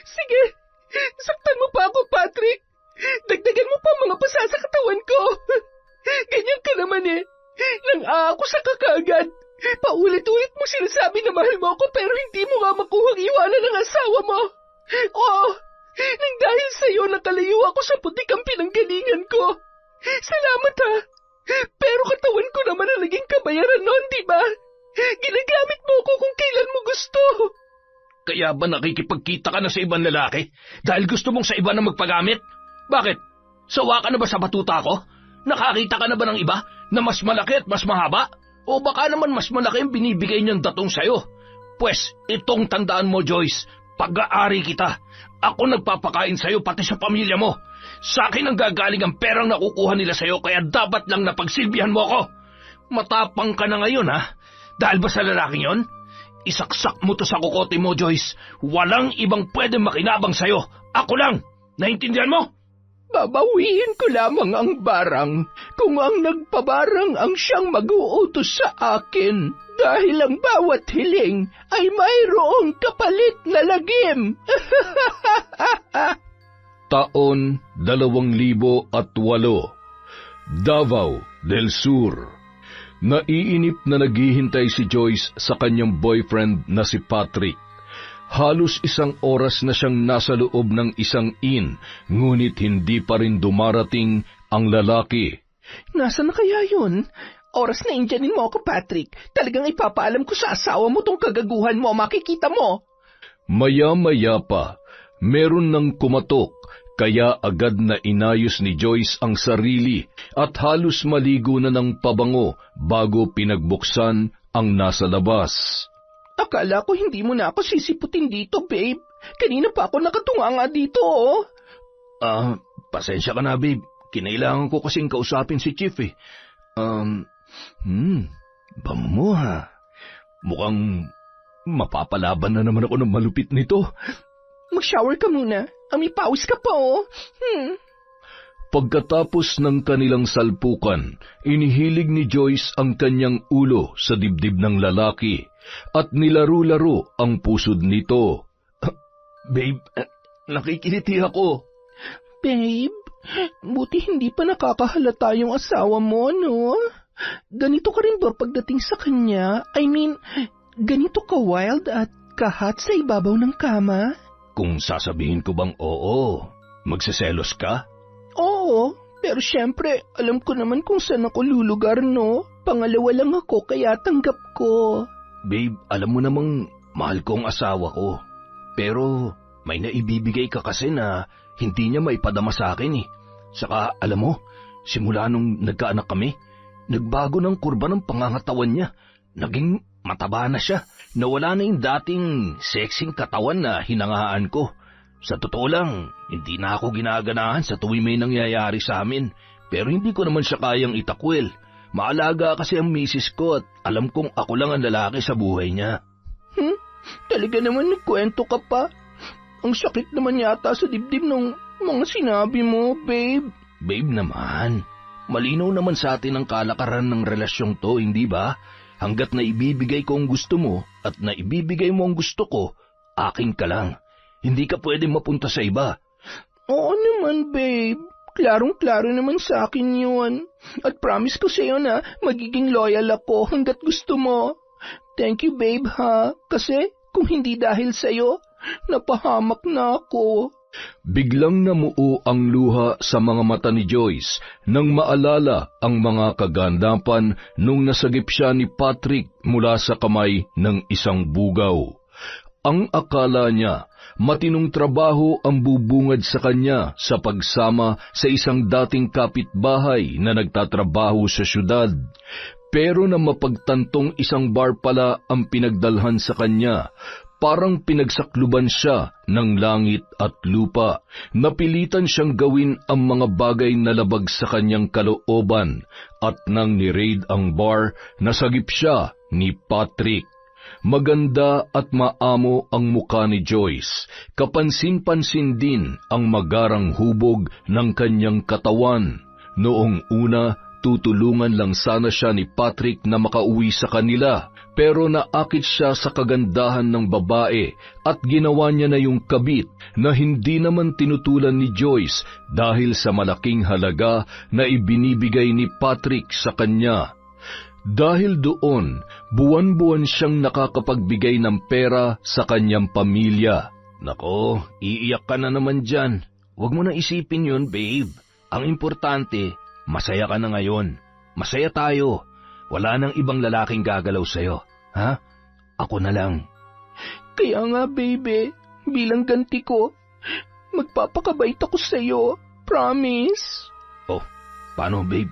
Sige, saktan mo pa ako, Patrick. Dagdagan mo pa mga pasa sa katawan ko. Ganyan ka naman eh. Nang ako sa kakagad. Paulit-ulit mo sinasabi na mahal mo ako pero hindi mo nga makuhang iwanan ng asawa mo. Oo, nang dahil sa'yo nakalayo ako sa putikang pinanggalingan ko. Salamat ha. Pero katawan ko naman ang naging kabayaran noon, di ba? Ginagamit mo ko kung kailan mo gusto. Kaya ba nakikipagkita ka na sa ibang lalaki? Dahil gusto mong sa iba na magpagamit? Bakit? Sawa ka na ba sa batuta ko? Nakakita ka na ba ng iba na mas malaki at mas mahaba? O baka naman mas malaki ang binibigay niyang datong sa'yo? Pwes, itong tandaan mo, Joyce, pag-aari kita. Ako nagpapakain sa'yo pati sa pamilya mo. Sa akin ang gagaling ang perang nakukuha nila sa'yo kaya dapat lang napagsilbihan mo ako. Matapang ka na ngayon, ha? Dahil ba sa lalaking yon? Isaksak mo to sa kukote mo, Joyce. Walang ibang pwede makinabang sa'yo. Ako lang. Naintindihan mo? Babawiin ko lamang ang barang kung ang nagpabarang ang siyang mag-uutos sa akin dahil ang bawat hiling ay mayroong kapalit na lagim. Taon 2008, Davao del Sur. Naiinip na naghihintay si Joyce sa kanyang boyfriend na si Patrick. Halos 1 oras na siyang nasa loob ng isang inn, ngunit hindi pa rin dumarating ang lalaki. Nasaan na kaya yun? Oras na indyanin mo ako, Patrick. Talagang ipapaalam ko sa asawa mo tong kagaguhan mo, makikita mo. Maya-maya pa, meron ng kumatok, kaya agad na inayos ni Joyce ang sarili at halos maligo na ng pabango bago pinagbuksan ang nasa labas. Akala ko hindi mo na ako sisiputin dito, babe. Kanina pa ako nakatunganga dito, oh. Pasensya ka na, babe. Kinailangan ko kasing kausapin si Chief, eh. Bango mo, ha? Mukhang mapapalaban na naman ako ng malupit nito. Mag-shower ka muna. Pawis ka pa, oh. Pagkatapos ng kanilang salpukan, inihilig ni Joyce ang kanyang ulo sa dibdib ng lalaki at nilaro-laro ang pusod nito. Babe, nakikiliti ako. Babe, buti hindi pa nakakahalata yung asawa mo, no? Ganito ka rin ba pagdating sa kanya? I mean, ganito ka wild at kahat sa ibabaw ng kama? Kung sasabihin ko bang oo, magseselos ka? Oo, pero syempre, alam ko naman kung saan ako lulugar, no? Pangalawa lang ako, kaya tanggap ko. Babe, alam mo namang mahal ko ang asawa ko. Pero may naibibigay ka kasi na hindi niya maipadama sa akin, eh. Saka, alam mo, simula nung nagkaanak kami, nagbago ng kurba ng pangangatawan niya. Naging mataba na siya. Nawala na yung dating sexing katawan na hinangaan ko. Sa totoo lang, hindi na ako ginaganahan sa tuwing may nangyayari sa amin. Pero hindi ko naman siya kayang itakwil. Maalaga kasi ang misis ko at alam kong ako lang ang lalaki sa buhay niya. Talaga naman nagkwento ka pa. Ang sakit naman yata sa dibdib ng mga sinabi mo, babe. Babe naman, malinaw naman sa atin ang kalakaran ng relasyong to, hindi ba? Hanggat naibibigay ko ang gusto mo at naibibigay mo ang gusto ko, akin ka lang. Hindi ka pwedeng mapunta sa iba. Oo naman, babe. Klarong-klaro naman sa akin yun. At promise ko sa'yo na magiging loyal ako hanggat gusto mo. Thank you, babe, ha? Kasi kung hindi dahil sa'yo, napahamak na ako. Biglang namuo ang luha sa mga mata ni Joyce nang maalala ang mga kagandapan nung nasagip siya ni Patrick mula sa kamay ng isang bugaw. Ang akala niya, matinong trabaho ang bubungad sa kanya sa pagsama sa isang dating kapitbahay na nagtatrabaho sa syudad. Pero na mapagtantong isang bar pala ang pinagdalhan sa kanya, parang pinagsakluban siya ng langit at lupa. Napilitan siyang gawin ang mga bagay na labag sa kanyang kalooban at nang ni-raid ang bar, nasagip siya ni Patrick. Maganda at maamo ang mukha ni Joyce. Kapansin-pansin din ang magarang hubog ng kanyang katawan. Noong una, Nagtutulungan lang sana siya ni Patrick na makauwi sa kanila, pero naakit siya sa kagandahan ng babae at ginawa niya na yung kabit na hindi naman tinutulan ni Joyce dahil sa malaking halaga na ibinibigay ni Patrick sa kanya. Dahil doon, buwan-buwan siyang nakakapagbigay ng pera sa kanyang pamilya. Nako, iiyak ka na naman dyan. Huwag mo na isipin yun, babe. Ang importante, masaya ka na ngayon. Masaya tayo. Wala nang ibang lalaking gagalaw sa'yo. Ha? Ako na lang. Kaya nga, baby, bilang ganti ko, magpapakabait ako sa'yo. Promise. Oh, paano, babe?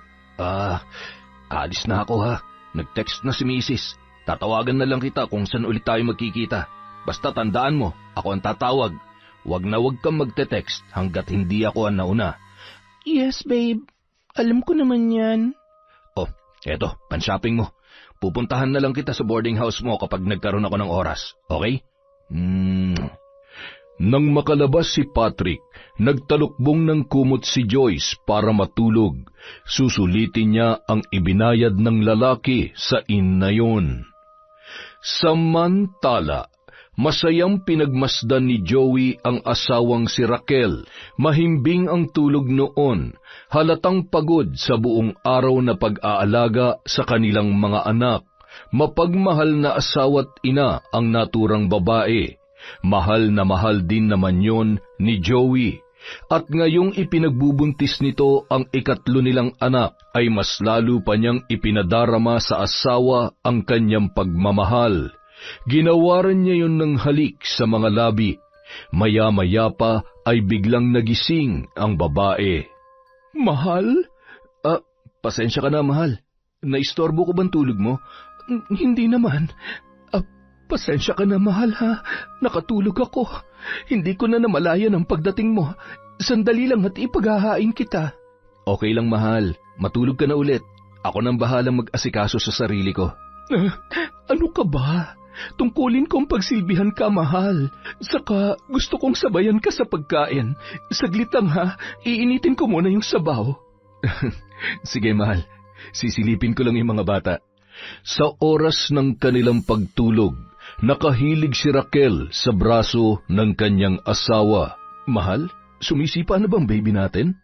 Alis na ako, ha? Nag-text na si Mrs. Tatawagan na lang kita kung saan ulit tayo magkikita. Basta tandaan mo, ako ang tatawag. Huwag na huwag kang magte-text hanggat hindi ako ang nauna. Yes, babe. Alam ko naman yan. Oh, eto, pan-shopping mo. Pupuntahan na lang kita sa boarding house mo kapag nagkaroon ako ng oras. Okay? Nang makalabas si Patrick, nagtalukbong ng kumot si Joyce para matulog. Susulitin niya ang ibinayad ng lalaki sa inn na yun. Samantala, masayang pinagmasdan ni Joey ang asawang si Raquel. Mahimbing ang tulog noon, halatang pagod sa buong araw na pag-aalaga sa kanilang mga anak. Mapagmahal na asawa't ina ang naturang babae. Mahal na mahal din naman yon ni Joey. At ngayong ipinagbubuntis nito ang ikatlo nilang anak, ay mas lalo pa niyang ipinadarama sa asawa ang kanyang pagmamahal. Ginawaran niya yon ng halik sa mga labi. Maya-maya pa ay biglang nagising ang babae. Mahal? Pasensya ka na, mahal. Naistorbo ko bang tulog mo? Hindi naman. Pasensya ka na, mahal, ha? Nakatulog ako. Hindi ko na namalayan ang pagdating mo. Sandali lang at ipaghahain kita. Okay lang, mahal. Matulog ka na ulit. Ako nang bahalang mag-asikaso sa sarili ko. Ano ka ba? Tungkulin kong pagsilbihan ka, mahal. Saka gusto kong sabayan ka sa pagkain. Saglit lang, ha? Iinitin ko muna yung sabaw. Sige, mahal. Sisilipin ko lang yung mga bata. Sa oras ng kanilang pagtulog, nakahilig si Raquel sa braso ng kanyang asawa. Mahal, sumisipa na bang baby natin?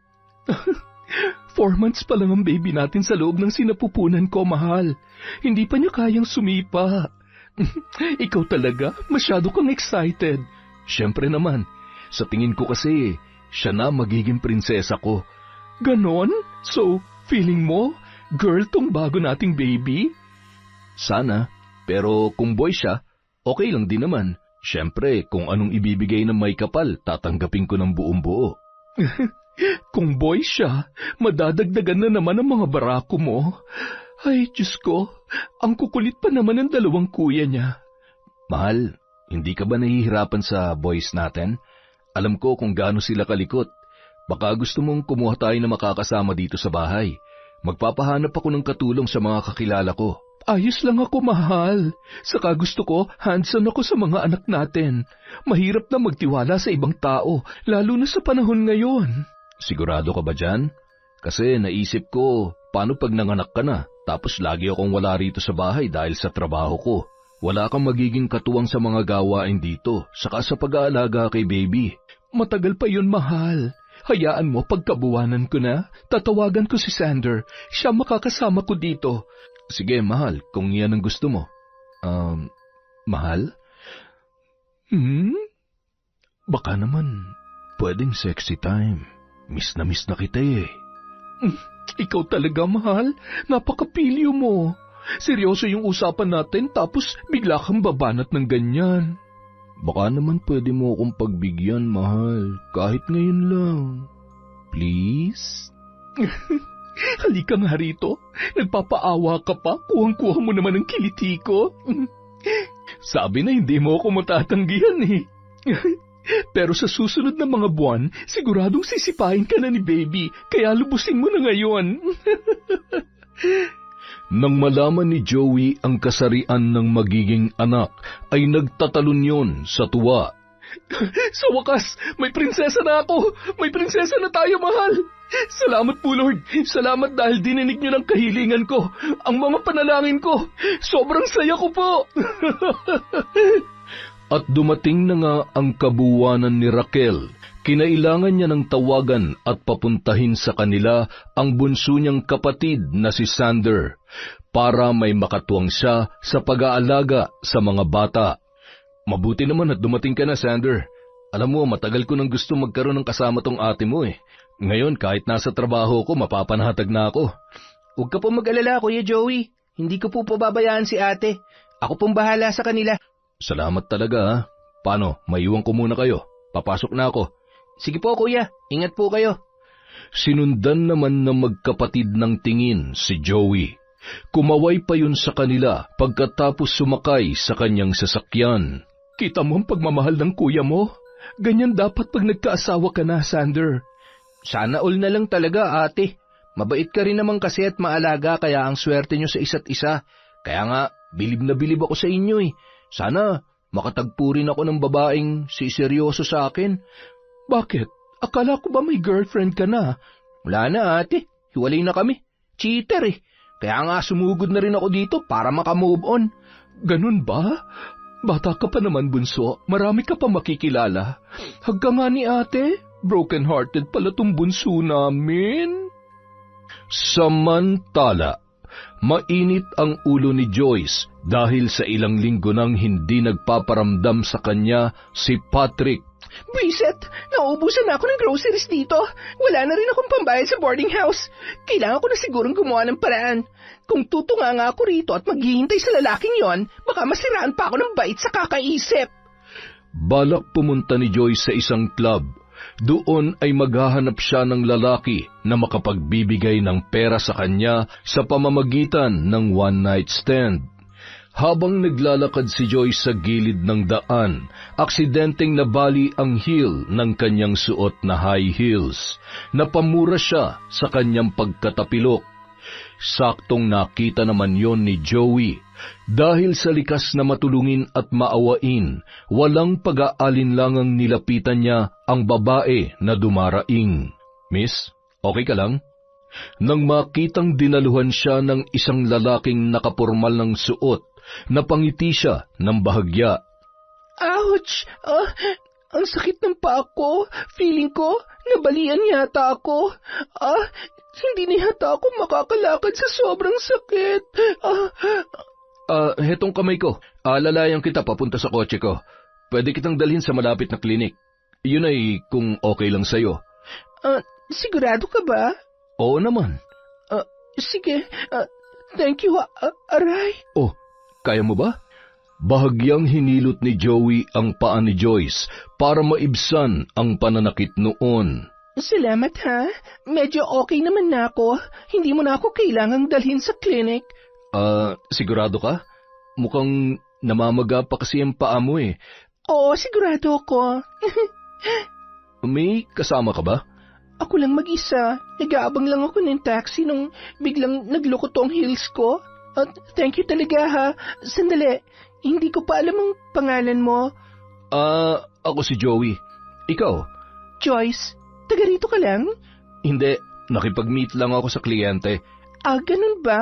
4 months pa lang ang baby natin sa loob ng sinapupunan ko, mahal. Hindi pa niya kayang sumipa. Ikaw talaga, masyado kang excited. Siyempre naman, sa tingin ko kasi, siya na magiging prinsesa ko. Ganon? So, feeling mo, girl tong bago nating baby? Sana, pero kung boy siya, okay lang din naman. Siyempre, kung anong ibibigay ng may kapal, tatanggapin ko ng buong buo. Kung boy siya, madadagdagan na naman ang mga barako mo. Ay, Diyos ko, ang kukulit pa naman ng 2 kuya niya. Mahal, hindi ka ba nahihirapan sa boys natin? Alam ko kung gaano sila kalikot. Baka gusto mong kumuha tayo na makakasama dito sa bahay. Magpapahanap ako ng katulong sa mga kakilala ko. Ayos lang ako, mahal. Saka gusto ko, hands-on ako sa mga anak natin. Mahirap na magtiwala sa ibang tao, lalo na sa panahon ngayon. Sigurado ka ba dyan? Kasi naisip ko, paano pag nanganak ka na, tapos lagi akong wala rito sa bahay dahil sa trabaho ko. Wala kang magiging katuwang sa mga gawain dito, saka sa pag-aalaga kay baby. Matagal pa yun, mahal. Hayaan mo, pagkabuwanan ko na, tatawagan ko si Sander. Siya makakasama ko dito. Sige, mahal, kung yan ang gusto mo. Mahal? Baka naman, pwedeng sexy time. Miss na kita eh. Ikaw talaga, mahal. Napakapilyo mo. Seryoso yung usapan natin, tapos bigla kang babanat ng ganyan. Baka naman pwede mo akong pagbigyan, mahal. Kahit ngayon lang. Please? Halika nga rito. Nagpapaawa ka pa. Kuhang-kuha mo naman ang kiliti ko. Sabi na hindi mo ako matatanggihan eh. Pero sa susunod na mga buwan, siguradong sisipain ka na ni baby. Kaya lubusin mo na ngayon. Nang malaman ni Joey ang kasarian ng magiging anak, ay nagtatalon yon sa tuwa. Sa wakas, may prinsesa na ako. May prinsesa na tayo, mahal. Salamat po, Lord. Salamat dahil dininig niyo ng kahilingan ko, ang mga panalangin ko. Sobrang saya ko po. At dumating na nga ang kabuwanan ni Raquel. Kinailangan niya ng tawagan at papuntahin sa kanila ang bunso niyang kapatid na si Sander para may makatuwang siya sa pag-aalaga sa mga bata. Mabuti naman at dumating ka na, Sander. Alam mo, matagal ko nang gusto magkaroon ng kasama tong ate mo eh. Ngayon, kahit nasa trabaho ko, mapapanahatag na ako. Huwag ka po mag-alala, Kuya Joey. Hindi ko po pababayaan si ate. Ako pong bahala sa kanila. Salamat talaga ha. Paano, maiwan ko muna kayo. Papasok na ako. Sige po, Kuya. Ingat po kayo. Sinundan naman ng magkapatid ng tingin si Joey. Kumaway pa yun sa kanila pagkatapos sumakay sa kanyang sasakyan. Kita mo ang pagmamahal ng kuya mo? Ganyan dapat pag nagkaasawa ka na, Sander. Sana all na lang talaga, ate. Mabait ka rin naman kasi at maalaga kaya ang swerte nyo sa isa't isa. Kaya nga, bilib na bilib ako sa inyo eh. Sana makatagpo rin ako ng babaeng siseryoso sa akin. Bakit? Akala ko ba may girlfriend ka na? Wala na, ate. Hiwalay na kami. Cheater eh. Kaya nga sumugod na rin ako dito para makamove on. Ganun ba? Bata ka pa naman, bunso. Marami ka pa makikilala. Hanggang nga ni ate, broken-hearted pala tong bunso namin. Samantala, mainit ang ulo ni Joyce dahil sa ilang linggo nang hindi nagpaparamdam sa kanya si Patrick. Buiset, nauubusan na ako ng groceries dito. Wala na rin akong pambayad sa boarding house. Kailangan ko na sigurong gumawa ng paraan. Kung tutunga nga ako rito at maghihintay sa lalaking yon, baka masiraan pa ako ng bait sa kakaisip. Balak pumunta ni Joyce sa isang club. Doon ay maghahanap siya ng lalaki na makapagbibigay ng pera sa kanya sa pamamagitan ng one-night stand. Habang naglalakad si Joyce sa gilid ng daan, aksidenteng nabali ang heel ng kanyang suot na high heels. Napamura siya sa kanyang pagkatapilok. Saktong nakita naman yon ni Joey. Dahil sa likas na matulungin at maawain, walang pag-aalinlangang nilapitan niya ang babae na dumaraing. Miss, okay ka lang? Nang makitang dinaluhan siya ng isang lalaking nakapurmal ng suot, napangiti siya ng bahagya. Ouch! Ang sakit ng paa ko. Feeling ko, nabalian yata ako. Hindi na yata ako makakalakad sa sobrang sakit. Hetong kamay ko. Lalayan kita papunta sa kotse ko. Pwede kitang dalhin sa malapit na klinik. Yun ay kung okay lang sa'yo. Sigurado ka ba? Oo naman. Sige. Thank you, aray. Oh, kaya mo ba? Bahagyang hinilot ni Joey ang paa ni Joyce para maibsan ang pananakit noon. Salamat ha. Medyo okay naman na ako. Hindi mo na ako kailangang dalhin sa klinik. Sigurado ka? Mukhang namamaga pa kasi ang paa mo eh. Oo, sigurado ako. May kasama ka ba? Ako lang mag-isa. Nag-aabang lang ako ng taxi nung biglang nagloko tong heels ko. At thank you talaga ha. Sandali, hindi ko pa alam ang pangalan mo. Ako si Joey. Ikaw? Joyce, taga rito ka lang? Hindi, nakipag-meet lang ako sa kliyente. Ganun ba?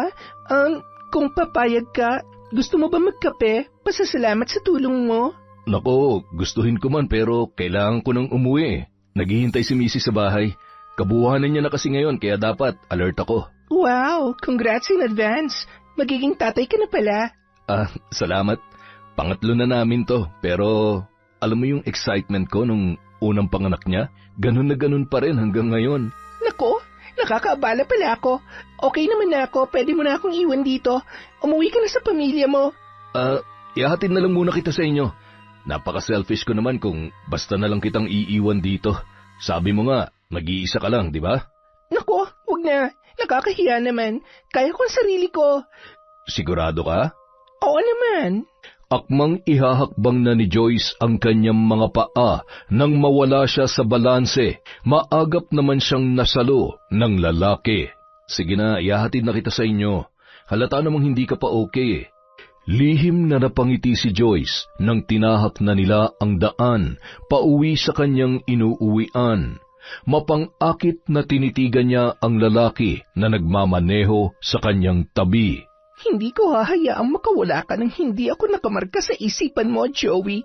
Kung papayag ka, gusto mo ba magkape? Pasasalamat sa tulong mo. Nako, gustuhin ko man pero kailangan ko nang umuwi. Naghihintay si Missy sa bahay. Kabuhanan niya na kasi ngayon kaya dapat alert ako. Wow, congrats in advance. Magiging tatay ka na pala. Salamat. Pangatlo na namin to pero alam mo yung excitement ko nung unang panganak niya? Ganun na ganun pa rin hanggang ngayon. Nako, nakakaabala pala ako. Okay naman na ako, pwede mo na akong iwan dito. Umuwi ka na sa pamilya mo. Ihahatid na lang muna kita sa inyo. Napaka-selfish ko naman kung basta na lang kitang iiwan dito. Sabi mo nga, nag-iisa ka lang, di ba? Nako, huwag na. Nakakahiya naman. Kaya ko ang sarili ko. Sigurado ka? Oo naman. Akmang ihahakbang na ni Joyce ang kanyang mga paa nang mawala siya sa balanse. Maagap naman siyang nasalo ng lalaki. Sige na, ihahatid na kita sa inyo. Halata namang hindi ka pa okay. Lihim na napangiti si Joyce nang tinahak na nila ang daan pauwi sa kanyang inuuwian. Mapang-akit na tinitigan niya ang lalaki na nagmamaneho sa kanyang tabi. Hindi ko hahayaang makawala ka nang hindi ako nakamarka sa isipan mo, Joey.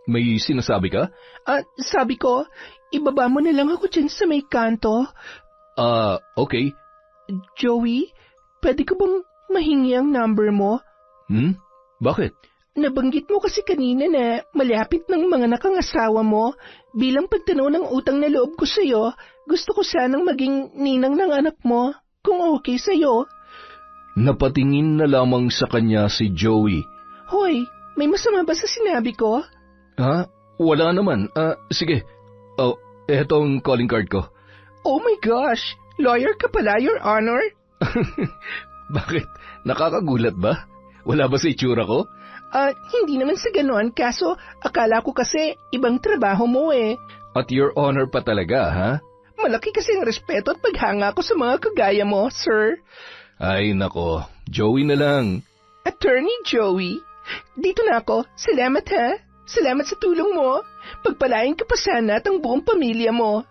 May sinasabi ka? Sabi ko, ibaba mo na lang ako dyan sa may kanto. Okay. Joey, pwede ko bang mahingi ang number mo? Bakit? Nabanggit mo kasi kanina na malapit ng mga nakangasawa mo. Bilang pagtanaw ng utang na loob ko sa'yo, gusto ko sanang maging ninang ng anak mo, kung okay sa'yo. Napatingin na lamang sa kanya si Joey. Hoy, may masama ba sa sinabi ko? Wala naman. Sige. Eto ang calling card ko. Oh my gosh! Lawyer ka pala, Your Honor? Bakit? Nakakagulat ba? Wala ba sa itsura ko? Hindi naman sa ganon, kaso akala ko kasi ibang trabaho mo eh. At Your Honor pa talaga, ha? Malaki kasi ang respeto at paghanga ko sa mga kagaya mo, sir. Ay nako, Joey na lang. Attorney Joey, dito na ako. Salamat ha. Salamat sa tulong mo. Pagpalain ka pa sana at ang buong pamilya mo.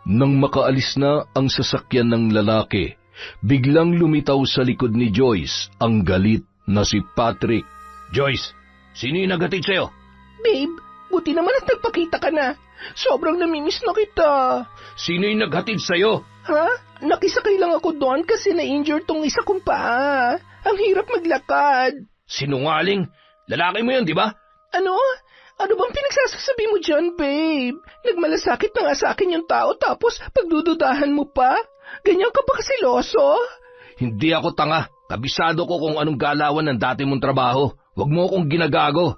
Nang makaalis na ang sasakyan ng lalaki, biglang lumitaw sa likod ni Joyce ang galit na si Patrick. Joyce, sino yung naghatid sa'yo? Babe, buti naman at nagpakita ka na. Sobrang namimiss na kita. Sino yung naghatid sa'yo? Ha? Nakisakay lang ako doon kasi na-injure tong isa kong paa. Ang hirap maglakad. Sinungaling? Lalaki mo yun, di ba? Ano? Ano bang pinagsasasabi mo dyan, babe? Nagmalasakit na nga sa akin yung tao tapos pagdududahan mo pa? Ganyan ka ba kasiloso? Hindi ako tanga. Kabisado ko kung anong galawan ng dati mong trabaho. Huwag mo akong ginagago.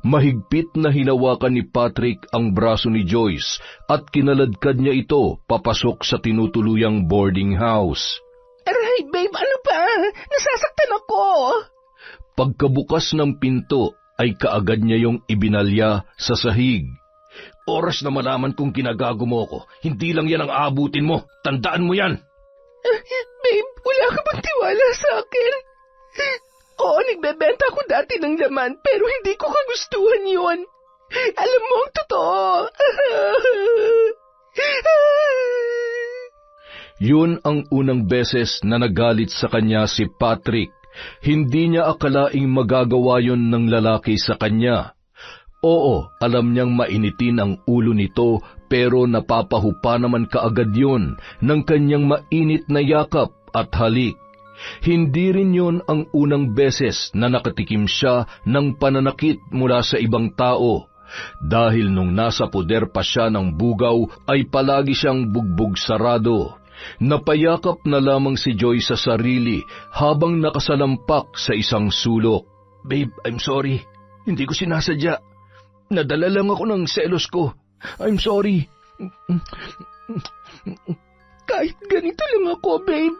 Mahigpit na hinawakan ni Patrick ang braso ni Joyce at kinaladkad niya ito papasok sa tinutuluyang boarding house. Aray, babe, ano ba? Nasasaktan ako. Pagkabukas ng pinto ay kaagad niya yung ibinalya sa sahig. Oras na malaman kung ginagago mo ako, hindi lang yan ang aabutin mo. Tandaan mo yan. Babe, wala ka bang tiwala sa akin? Oo, nagbebenta ako dati ng laman, pero hindi ko kagustuhan yun. Alam mo ang totoo. Yun ang unang beses na nagalit sa kanya si Patrick. Hindi niya akalaing magagawa yun ng lalaki sa kanya. Oo, alam niyang mainitin ang ulo nito, pero napapahupa naman kaagad yun ng kanyang mainit na yakap at halik. Hindi rin yun ang unang beses na nakatikim siya ng pananakit mula sa ibang tao. Dahil nung nasa poder pa siya ng bugaw ay palagi siyang bugbog sarado. Napayakap na lamang si Joy sa sarili habang nakasalampak sa isang sulok. Babe, I'm sorry. Hindi ko sinasadya. Nadala lang ako ng selos ko. I'm sorry. Kahit ganito lang ako, babe.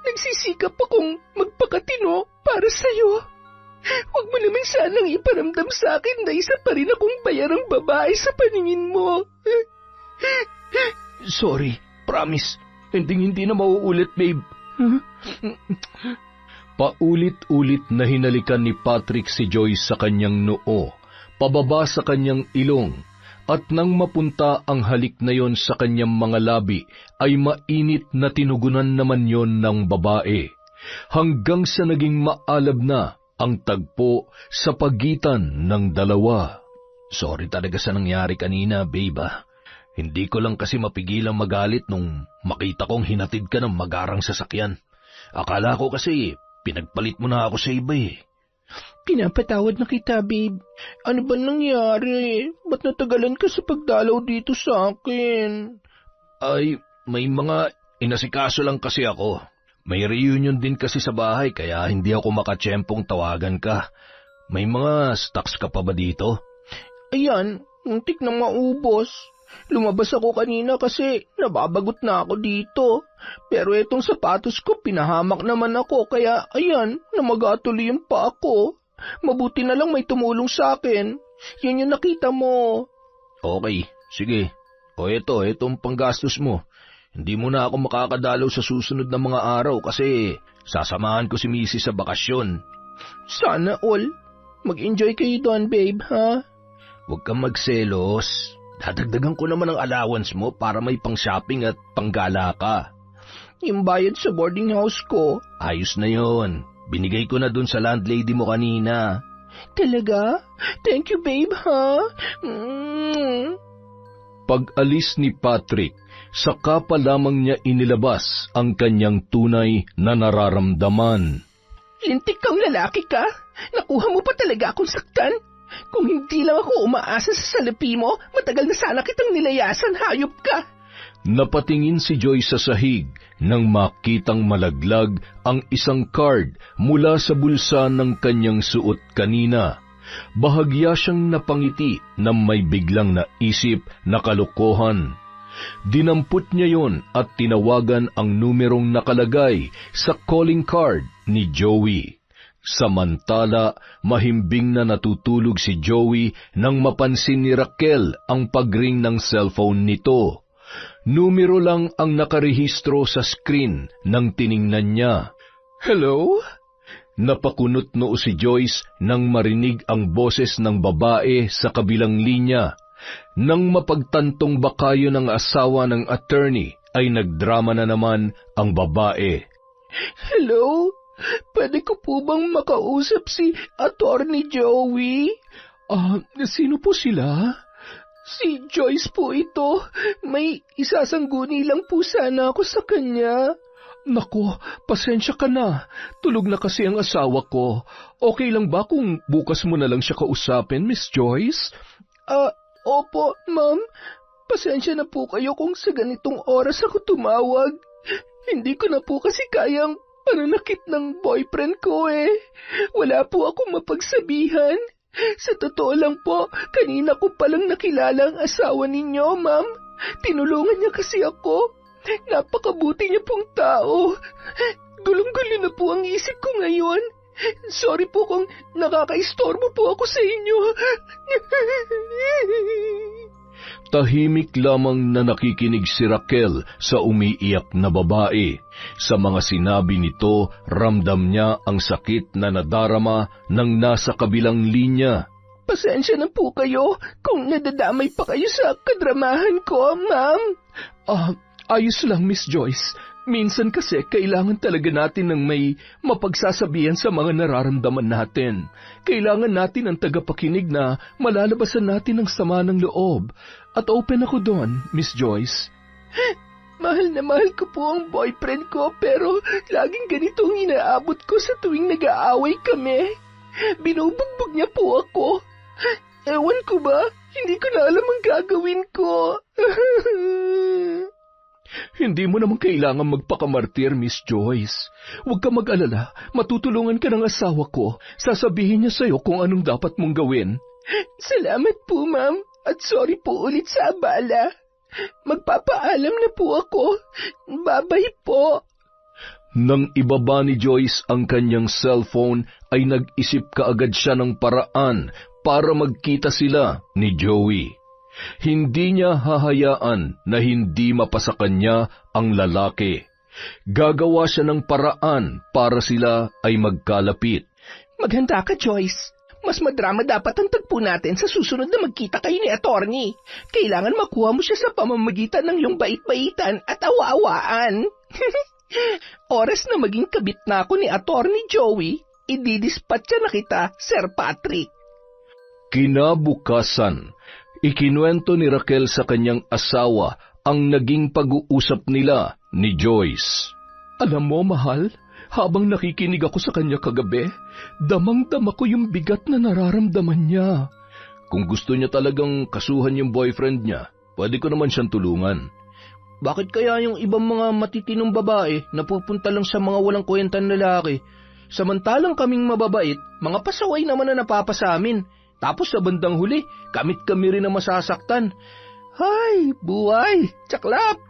Nagsisikap akong magpakatino para sa'yo. Huwag mo naman sanang iparamdam sa akin na isa pa rin akong bayarang babae sa paningin mo. Sorry, promise. Hindi na mauulit, babe. Paulit-ulit na hinalikan ni Patrick si Joyce sa kanyang noo, pababa sa kanyang ilong, at nang mapunta ang halik na yon sa kanyang mga labi, ay mainit na tinugunan naman yon ng babae, hanggang sa naging maalab na ang tagpo sa pagitan ng dalawa. Sorry talaga sa nangyari kanina, babe. Hindi ko lang kasi mapigilang magalit nung makita kong hinatid ka ng magarang sasakyan. Akala ko kasi pinagpalit mo na ako sa iba eh. Pinapatawad na kita, babe. Ano ba nangyari? Ba't natagalan ka sa pagdalaw dito sa akin? Ay, may mga inasikaso lang kasi ako. May reunion din kasi sa bahay kaya hindi ako makatsyempong tawagan ka. May mga stocks ka pa ba dito? Ayan, muntik na maubos. Lumabas ako kanina kasi nababagot na ako dito. Pero itong sapatos ko pinahamak naman ako kaya ayan, namagatuloy yung paa ko. Mabuti na lang may tumulong sa akin. Yun yung nakita mo. Okay, sige. O itong panggastos mo. Hindi mo na ako makakadalaw sa susunod na mga araw kasi sasamahan ko si Mrs. sa bakasyon. Sana all. Mag-enjoy kayo doon, babe, ha? Huwag kang magselos. Dadagdagan ko naman ang allowance mo para may pang-shopping at panggala ka. Yung bayad sa boarding house ko. Ayos na yon. Binigay ko na dun sa landlady mo kanina. Talaga? Thank you, babe, ha? Pag-alis ni Patrick, saka pa lamang niya inilabas ang kanyang tunay na nararamdaman. Lintik kang lalaki ka? Nakuha mo pa talaga akong saktan? Kung hindi lang ako umaasa sa salapi mo, matagal na sana kitang nilayasan, hayop ka. Napatingin si Joy sa sahig nang makitang malaglag ang isang card mula sa bulsa ng kanyang suot kanina. Bahagya siyang napangiti na may biglang naisip na kalokohan. Dinampot niya yon at tinawagan ang numerong nakalagay sa calling card ni Joey. Samantala, mahimbing na natutulog si Joey nang mapansin ni Raquel ang pagring ng cellphone nito. Numero lang ang nakarehistro sa screen nang tiningnan niya. Hello? Napakunot noo si Joyce nang marinig ang boses ng babae sa kabilang linya. Nang mapagtantong baka yun ang asawa ng attorney, ay nagdrama na naman ang babae. Hello? Pwede ko po bang makausap si Attorney Joey? Sino po sila? Si Joyce po ito. May isasangguni lang po sana ako sa kanya. Nako, pasensya ka na. Tulog na kasi ang asawa ko. Okay lang ba kung bukas mo na lang siya kausapin, Miss Joyce? Opo, ma'am. Pasensya na po kayo kung sa ganitong oras ako tumawag. Hindi ko na po kasi kayang pananakit ng boyfriend ko eh. Wala po akong mapagsabihan. Sa totoo lang po, kanina ko palang nakilala ang asawa ninyo, ma'am. Tinulungan niya kasi ako. Napakabuti niya pong tao. Gulong-gulo na po ang isip ko ngayon. Sorry po kung nakakaistorbo po ako sa inyo. Tahimik lamang na nakikinig si Raquel sa umiiyak na babae. Sa mga sinabi nito, ramdam niya ang sakit na nadarama ng nasa kabilang linya. Pasensya na po kayo kung nadadamay pa kayo sa kadramahan ko, ma'am. Ayos lang, Miss Joyce. Minsan kasi kailangan talaga natin ng may mapagsasabihan sa mga nararamdaman natin. Kailangan natin ang tagapakinig na malalabasan natin ang sama ng loob. At open ako doon, Miss Joyce. Mahal na mahal ko po ang boyfriend ko pero laging ganito ang inaabot ko sa tuwing nag-aaway kami. Binubugbog niya po ako. Ewan ko ba, hindi ko na alam ang gagawin ko. Hindi mo naman kailangan magpakamartir, Miss Joyce. Huwag ka mag-alala, matutulungan ka ng asawa ko. Sasabihin niya sa'yo kung anong dapat mong gawin. Salamat po, ma'am. At sorry po ulit sa abala. Magpapaalam na po ako. Bye-bye po. Nang ibaba ni Joyce ang kanyang cellphone, ay nag-isip kaagad siya ng paraan para magkita sila ni Joey. Hindi niya hahayaan na hindi mapasa kanya ang lalaki. Gagawa siya ng paraan para sila ay magkalapit. Maghanda ka, Joyce. Mas madrama dapat ang tagpo natin sa susunod na magkita kayo ni attorney. Kailangan makuha mo siya sa pamamagitan ng iyong bait-baitan at awa-awaan. Oras na maging kabit na ako ni attorney Joey, ididispatcha na kita, Sir Patrick. Kinabukasan, ikinuwento ni Raquel sa kanyang asawa ang naging pag-uusap nila ni Joyce. Alam mo, mahal, habang nakikinig ako sa kanya kagabi, damang-dama ko yung bigat na nararamdaman niya. Kung gusto niya talagang kasuhan yung boyfriend niya, pwede ko naman siyang tulungan. Bakit kaya yung ibang mga matitinong babae napupunta lang sa mga walang kwentang lalaki? Samantalang kaming mababait, mga pasaway naman na napapasa amin. Tapos sa bandang huli, kami rin na masasaktan. Hay, buhay, tsaklap!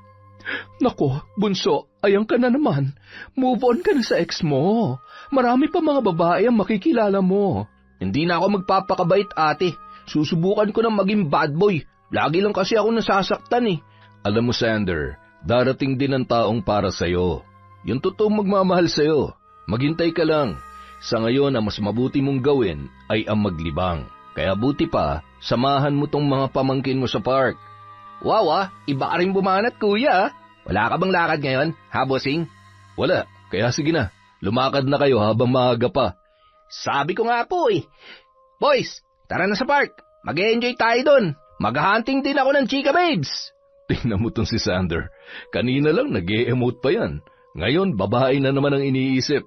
Nako, bunso, ayan ka na naman. Move on ka na sa ex mo. Marami pa mga babae ang makikilala mo. Hindi na ako magpapakabait, ate. Susubukan ko na maging bad boy. Lagi lang kasi ako nasasaktan eh. Alam mo, Sander, darating din ang taong para sa'yo. Yung totoong magmamahal sa'yo. Maghintay ka lang. Sa ngayon, ang mas mabuti mong gawin ay ang maglibang. Kaya buti pa, samahan mo tong mga pamangkin mo sa park. Wow iba ka rin bumanat kuya. Wala ka bang lakad ngayon, ha bossing? Wala, kaya sige na. Lumakad na kayo habang maaga pa. Sabi ko nga po eh. Boys, tara na sa park. Mag-e-enjoy tayo dun. Mag-hunting din ako ng chika babes. Tingnan mo tong si Sander. Kanina lang nag-e-emote pa yan. Ngayon, babae na naman ang iniisip.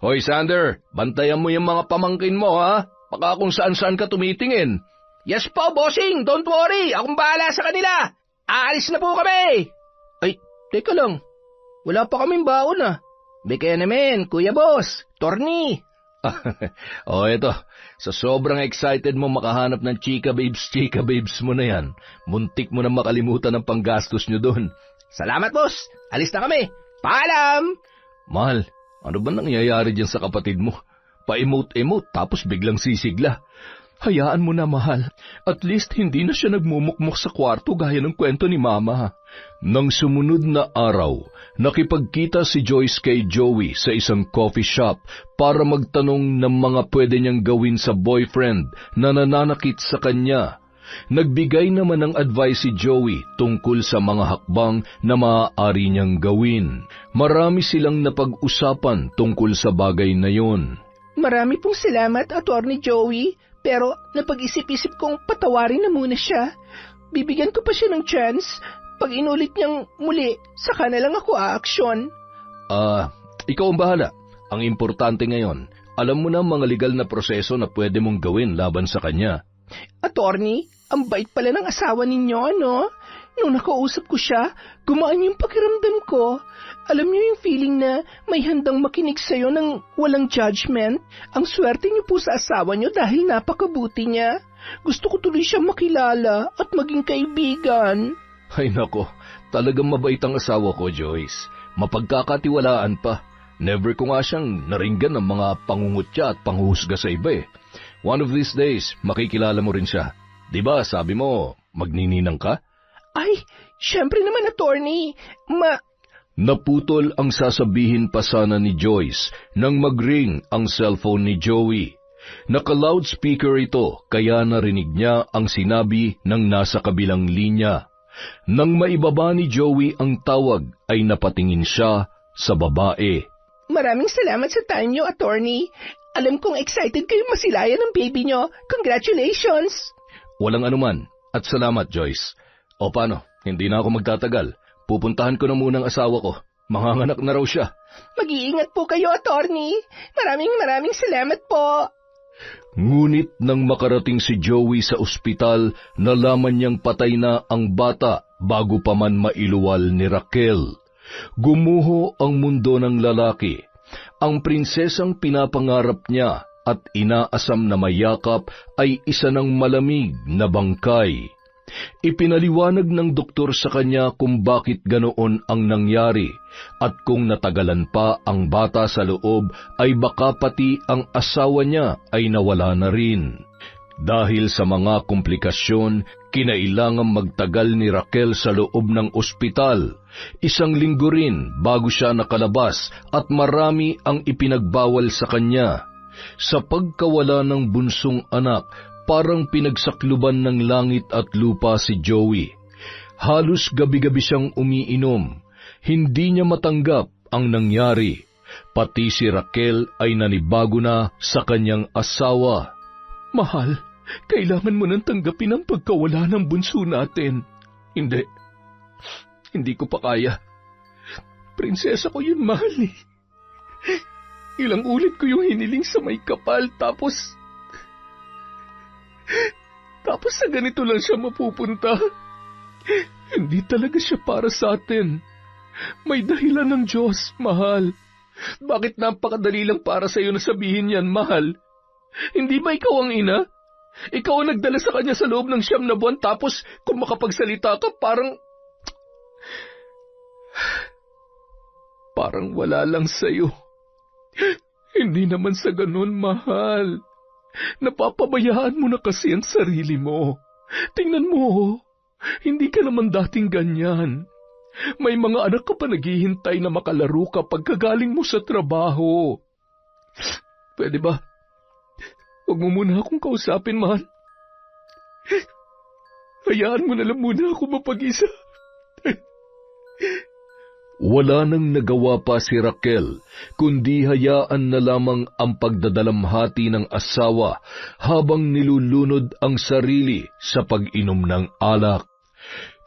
Hoy Sander, bantayan mo yung mga pamangkin mo ha. Baka kung saan-saan ka tumitingin. Yes po, bossing. Don't worry. Akong bahala sa kanila. Aalis na po kami. Ay, teka lang. Wala pa kaming baon ah. Bigyan namin, Kuya Boss. Torni. Eto. Sa sobrang excited mo makahanap ng chika babes mo na yan, muntik mo na makalimutan ang panggastos nyo doon. Salamat, boss. Alis na kami. Paalam! Mahal, ano ba nangyayari dyan sa kapatid mo? Pa-emote-emote tapos biglang sisigla. Hayaan mo na, mahal. At least hindi na siya nagmumukmok sa kwarto gaya ng kwento ni Mama. Nang sumunod na araw, nakipagkita si Joyce kay Joey sa isang coffee shop para magtanong ng mga pwede niyang gawin sa boyfriend na nananakit sa kanya. Nagbigay naman ng advice si Joey tungkol sa mga hakbang na maaari niyang gawin. Marami silang napag-usapan tungkol sa bagay na yon. Marami pong salamat, Atty. Joey. Pero napag-isip-isip kong patawarin na muna siya. Bibigyan ko pa siya ng chance. Pag inulit niyang muli, saka na lang ako aaksyon. Ikaw ang bahala. Ang importante ngayon, alam mo na ang mga legal na proseso na pwede mong gawin laban sa kanya. Attorney, ang bait pala ng asawa ninyo, ano? Nung nakausap ko siya, gumaan yung pakiramdam ko. Alam niyo yung feeling na may handang makinig sa'yo ng walang judgment? Ang swerte niyo po sa asawa niyo dahil napakabuti niya. Gusto ko tuloy siyang makilala at maging kaibigan. Ay nako, talagang mabait ang asawa ko, Joyce. Mapagkakatiwalaan pa. Never ko nga siyang naringgan ng mga pangungutya at panghuhusga sa iba eh. One of these days, makikilala mo rin siya. Diba, sabi mo, magnininang ka? Ay, syempre naman, attorney. Naputol ang sasabihin pa sana ni Joyce nang mag-ring ang cellphone ni Joey. Naka-loudspeaker ito kaya narinig niya ang sinabi ng nasa kabilang linya. Nang maibaba ni Joey ang tawag ay napatingin siya sa babae. Maraming salamat sa time niyo, attorney. Alam kong excited kayong masilayan ng baby niyo. Congratulations! Walang anuman at salamat, Joyce. O paano, hindi na ako magtatagal. Pupuntahan ko na muna ang asawa ko. Manganganak na raw siya. Mag-iingat po kayo, attorney. Maraming salamat po. Ngunit nang makarating si Joey sa ospital, nalaman niyang patay na ang bata bago pa man mailuwal ni Raquel. Gumuho ang mundo ng lalaki. Ang prinsesang pinapangarap niya at inaasam na mayakap ay isa ng malamig na bangkay. Ipinaliwanag ng doktor sa kanya kung bakit ganoon ang nangyari at kung natagalan pa ang bata sa loob ay baka pati ang asawa niya ay nawala na rin. Dahil sa mga komplikasyon, kinailangang magtagal ni Raquel sa loob ng ospital. 1 linggo rin bago siya nakalabas at marami ang ipinagbawal sa kanya. Sa pagkawala ng bunsong anak, parang pinagsakluban ng langit at lupa si Joey. Halos gabi-gabi siyang umiinom. Hindi niya matanggap ang nangyari. Pati si Raquel ay nanibago na sa kanyang asawa. Mahal, kailangan mo nang tanggapin ang pagkawala ng bunso natin. Hindi ko pa kaya. Prinsesa ko yun, mahal eh. Ilang ulit ko yung hiniling sa may kapal, tapos sa ganito lang siya mapupunta. Hindi talaga siya para sa atin. May dahilan ng Diyos, mahal. Bakit napakadali lang para sa iyo na sabihin yan, mahal? Hindi ba ikaw ang ina? Ikaw ang nagdala sa kanya sa loob ng 9 na buwan, tapos kung makapagsalita ka, parang wala lang sa'yo. Hindi naman sa ganun, mahal. Napapabayaan mo na kasi ang sarili mo. Tingnan mo, hindi ka naman dating ganyan. May mga anak ka pa naghihintay na makalaro ka pagkagaling mo sa trabaho. Pwede ba? Huwag mo muna akong kausapin, mahal. Hayaan mo na lang muna ako mapag-isa. Wala nang nagawa pa si Raquel, kundi hayaan na lamang ang pagdadalamhati ng asawa habang nilulunod ang sarili sa pag-inom ng alak.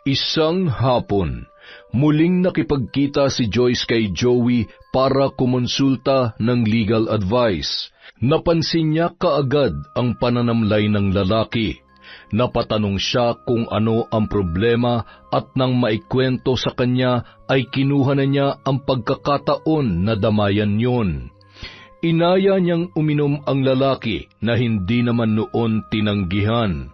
Isang hapon, muling nakipagkita si Joyce kay Joey para kumonsulta ng legal advice. Napansin niya kaagad ang pananamlay ng lalaki. Napatanong siya kung ano ang problema at nang maikwento sa kanya ay kinuha na niya ang pagkakataon na damayan yon. Inaya niyang uminom ang lalaki na hindi naman noon tinanggihan.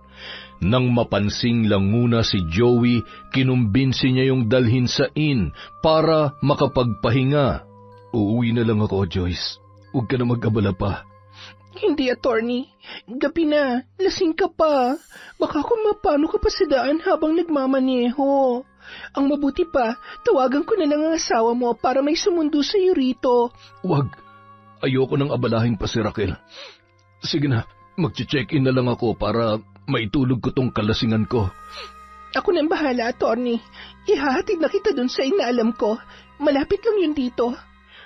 Nang mapansing languna si Joey, kinumbinsi niya yung dalhin sa inn para makapagpahinga. Uuwi na lang ako, Joyce. Huwag ka na mag-abala pa. Hindi, attorney. Gabi na. Lasing ka pa. Baka kung mapano ka pa sa daan habang nagmamaneho. Ang mabuti pa, tawagan ko na lang ang asawa mo para may sumundo sa iyo rito. Wag. Ayoko nang abalahin pa si Raquel. Sige na, mag-check-in na lang ako para maitulog ko tong kalasingan ko. Ako nang bahala, attorney. Ihahatid na kita dun sa inaalam ko. Malapit lang yun dito.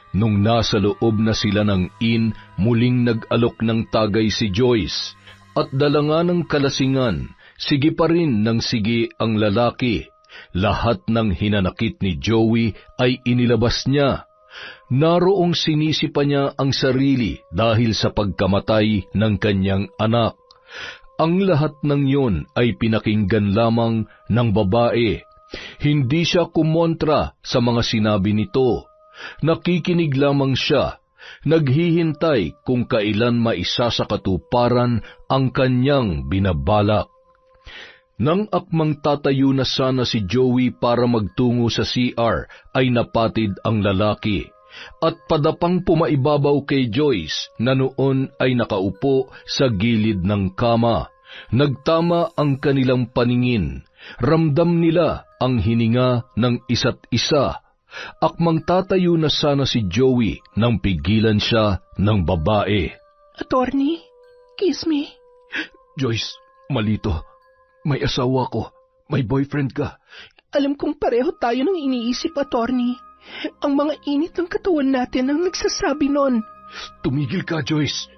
Nung nasa loob na sila ng inn, muling nag-alok ng tagay si Joyce. At dala nga ng kalasingan, sige pa rin ng sige ang lalaki. Lahat ng hinanakit ni Joey ay inilabas niya. Naroong sinisipa niya ang sarili dahil sa pagkamatay ng kanyang anak. Ang lahat ng yon ay pinakinggan lamang ng babae. Hindi siya kumontra sa mga sinabi nito. Nakikinig lamang siya, naghihintay kung kailan maisasakatuparan ang kanyang binabalak. Nang akmang tatayo na sana si Joey para magtungo sa CR, ay napatid ang lalaki, at padapang pumaibabaw kay Joyce na noon ay nakaupo sa gilid ng kama. Nagtama ang kanilang paningin, ramdam nila ang hininga ng isa't isa. Akmang tatayo na sana si Joey nang pigilan siya ng babae. Attorney, kiss me. Joyce, malito. May asawa ko. May boyfriend ka. Alam kong pareho tayo ng iniisip, attorney. Ang mga init ng katawan natin ang nagsasabi nun. Tumigil ka, Joyce.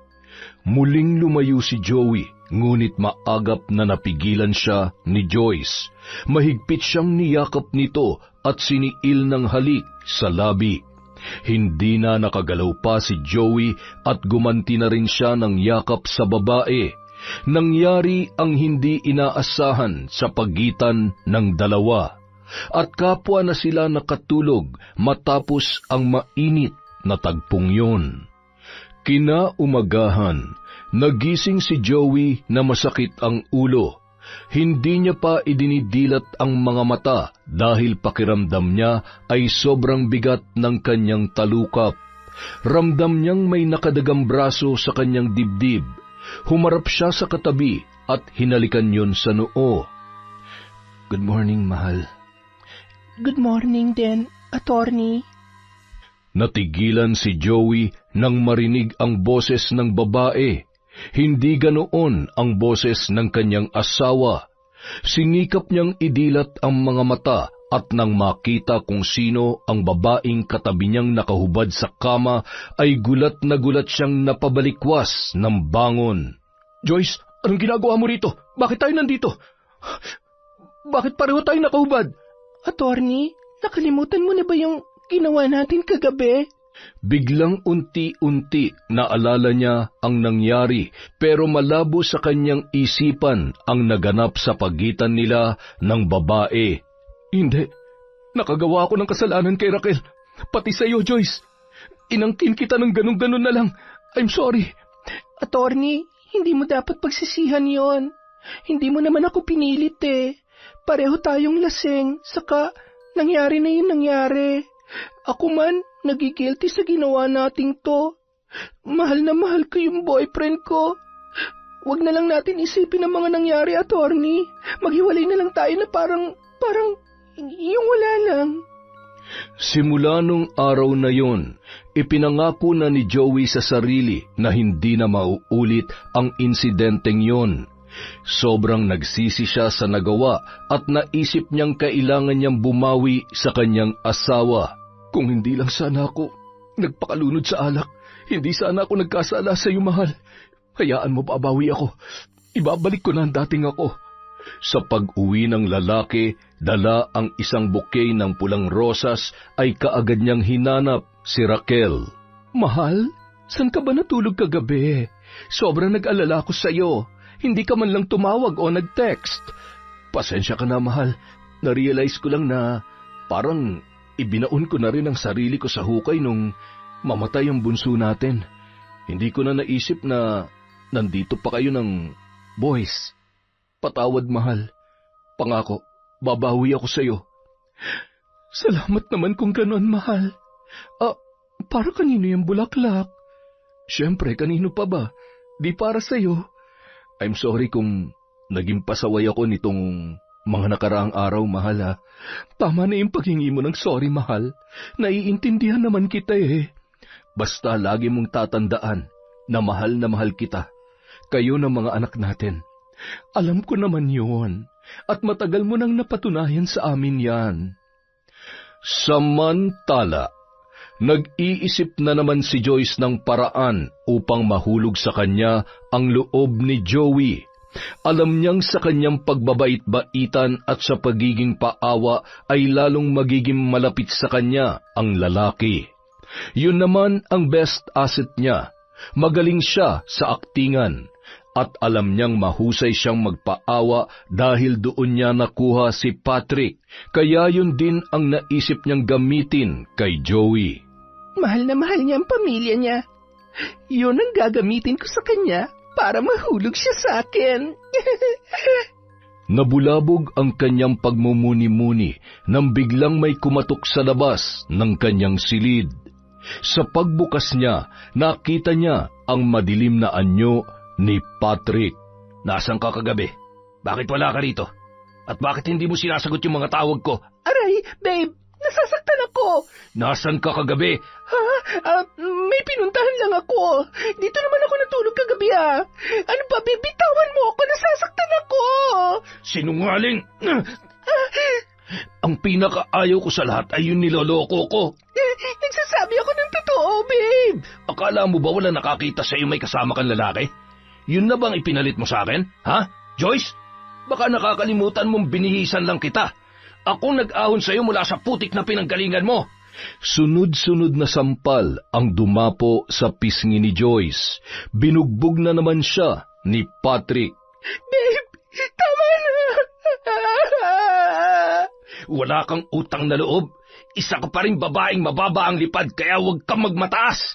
Muling lumayo si Joey, ngunit maagap na napigilan siya ni Joyce. Mahigpit siyang niyakap nito at siniil ng halik sa labi. Hindi na nakagalaw pa si Joey at gumanti na rin siya ng yakap sa babae. Nangyari ang hindi inaasahan sa pagitan ng dalawa, at kapwa na sila nakatulog matapos ang mainit na tagpong yun. Kinaumagahan, nagising si Joey na masakit ang ulo. Hindi niya pa idinidilat ang mga mata dahil pakiramdam niya ay sobrang bigat ng kanyang talukap. Ramdam niyang may nakadagang braso sa kanyang dibdib. Humarap siya sa katabi at hinalikan yon sa noo. Good morning, mahal. Good morning din, attorney. Natigilan si Joey nang marinig ang boses ng babae. Hindi ganoon ang boses ng kanyang asawa. Sinikap niyang idilat ang mga mata at nang makita kung sino ang babaeng katabi niyang nakahubad sa kama, ay gulat na gulat siyang napabalikwas ng bangon. Joyce, anong ginagawa mo rito? Bakit tayo nandito? Bakit pareho tayo nakahubad? Attorney, nakalimutan mo na ba yung ginawa natin kagabi? Biglang unti-unti naalala niya ang nangyari, pero malabo sa kanyang isipan ang naganap sa pagitan nila ng babae. Hindi. Nakagawa ako ng kasalanan kay Raquel. Pati sa iyo, Joyce. Inangkin kita ng ganun-ganun na lang. I'm sorry. Attorney, hindi mo dapat pagsisihan yon. Hindi mo naman ako pinilit eh. Pareho tayong lasing, saka nangyari na yung nangyari. Ako man, nagigilty sa ginawa nating to. Mahal na mahal ko yung boyfriend ko. Huwag na lang natin isipin ang mga nangyari, attorney. Maghiwalay na lang tayo na parang yung wala lang. Simula nung araw na yon, ipinangako na ni Joey sa sarili na hindi na mauulit ang insidenteng yon. Sobrang nagsisi siya sa nagawa at naisip niyang kailangan niyang bumawi sa kanyang asawa. Kung hindi lang sana ako nagpakalunod sa alak, hindi sana ako nagkasala sa iyo, mahal. Hayaan mo, babawi ako. Ibabalik ko na ang dating ako. Sa pag-uwi ng lalaki, dala ang isang bouquet ng pulang rosas, ay kaagad niyang hinanap si Raquel. Mahal, saan ka ba natulog kagabi? Sobrang nag-alala ko sa iyo. Hindi ka man lang tumawag o nag-text. Pasensya ka na, mahal. Narealize ko lang na parang ibinaon ko na rin ang sarili ko sa hukay nung mamatay ang bunso natin. Hindi ko na naisip na nandito pa kayo ng boys. Patawad, mahal. Pangako, babawi ako sa iyo. Salamat naman kung ganon, mahal. Para kanino yung bulaklak? Siyempre, kanino pa ba? Di para sa iyo. I'm sorry kung naging pasaway ako nitong mga nakaraang araw, mahal, ha. Tama na yung paghingi mo ng sorry, mahal. Naiintindihan naman kita eh. Basta lagi mong tatandaan na mahal kita. Kayo ng mga anak natin. Alam ko naman yun, at matagal mo nang napatunayan sa amin yan. Samantala, nag-iisip na naman si Joyce ng paraan upang mahulog sa kanya ang loob ni Joey. Alam niyang sa kanyang pagbabait-baitan at sa pagiging paawa ay lalong magiging malapit sa kanya ang lalaki. Yun naman ang best asset niya. Magaling siya sa aktingan. At alam niyang mahusay siyang magpaawa dahil doon niya nakuha si Patrick, kaya yun din ang naisip niyang gamitin kay Joey. Mahal na mahal niya ang pamilya niya. Yun ang gagamitin ko sa kanya para mahulog siya sa akin. Nabulabog ang kanyang pagmumuni-muni nang biglang may kumatok sa labas ng kanyang silid. Sa pagbukas niya, nakita niya ang madilim na anyo ni Patrick. Nasaan ka kagabi? Bakit wala ka rito? At bakit hindi mo sinasagot yung mga tawag ko? Aray, babe, nasasaktan ako. Nasaan ka kagabi? Ha? May pinuntahan lang ako. Dito naman ako natulog kagabi, ah. Ano ba, bibitawan mo ako? Nasasaktan ako. Sinungaling! Ang pinakaayaw ko sa lahat ay yung niloloko ko. Nagsasabi ako ng totoo, babe. Akala mo ba wala nakakita sa'yo may kasama kang lalaki? Yun na bang ipinalit mo sa akin? Ha? Joyce? Baka nakakalimutan mong binihisan lang kita. Ako nag-ahon sa'yo mula sa putik na pinanggalingan mo. Sunod-sunod na sampal ang dumapo sa pisngi ni Joyce. Binugbog na naman siya ni Patrick. Babe, tama na. Wala kang utang na loob. Isa ka pa rin babaeng mababa ang lipad kaya huwag kang magmataas.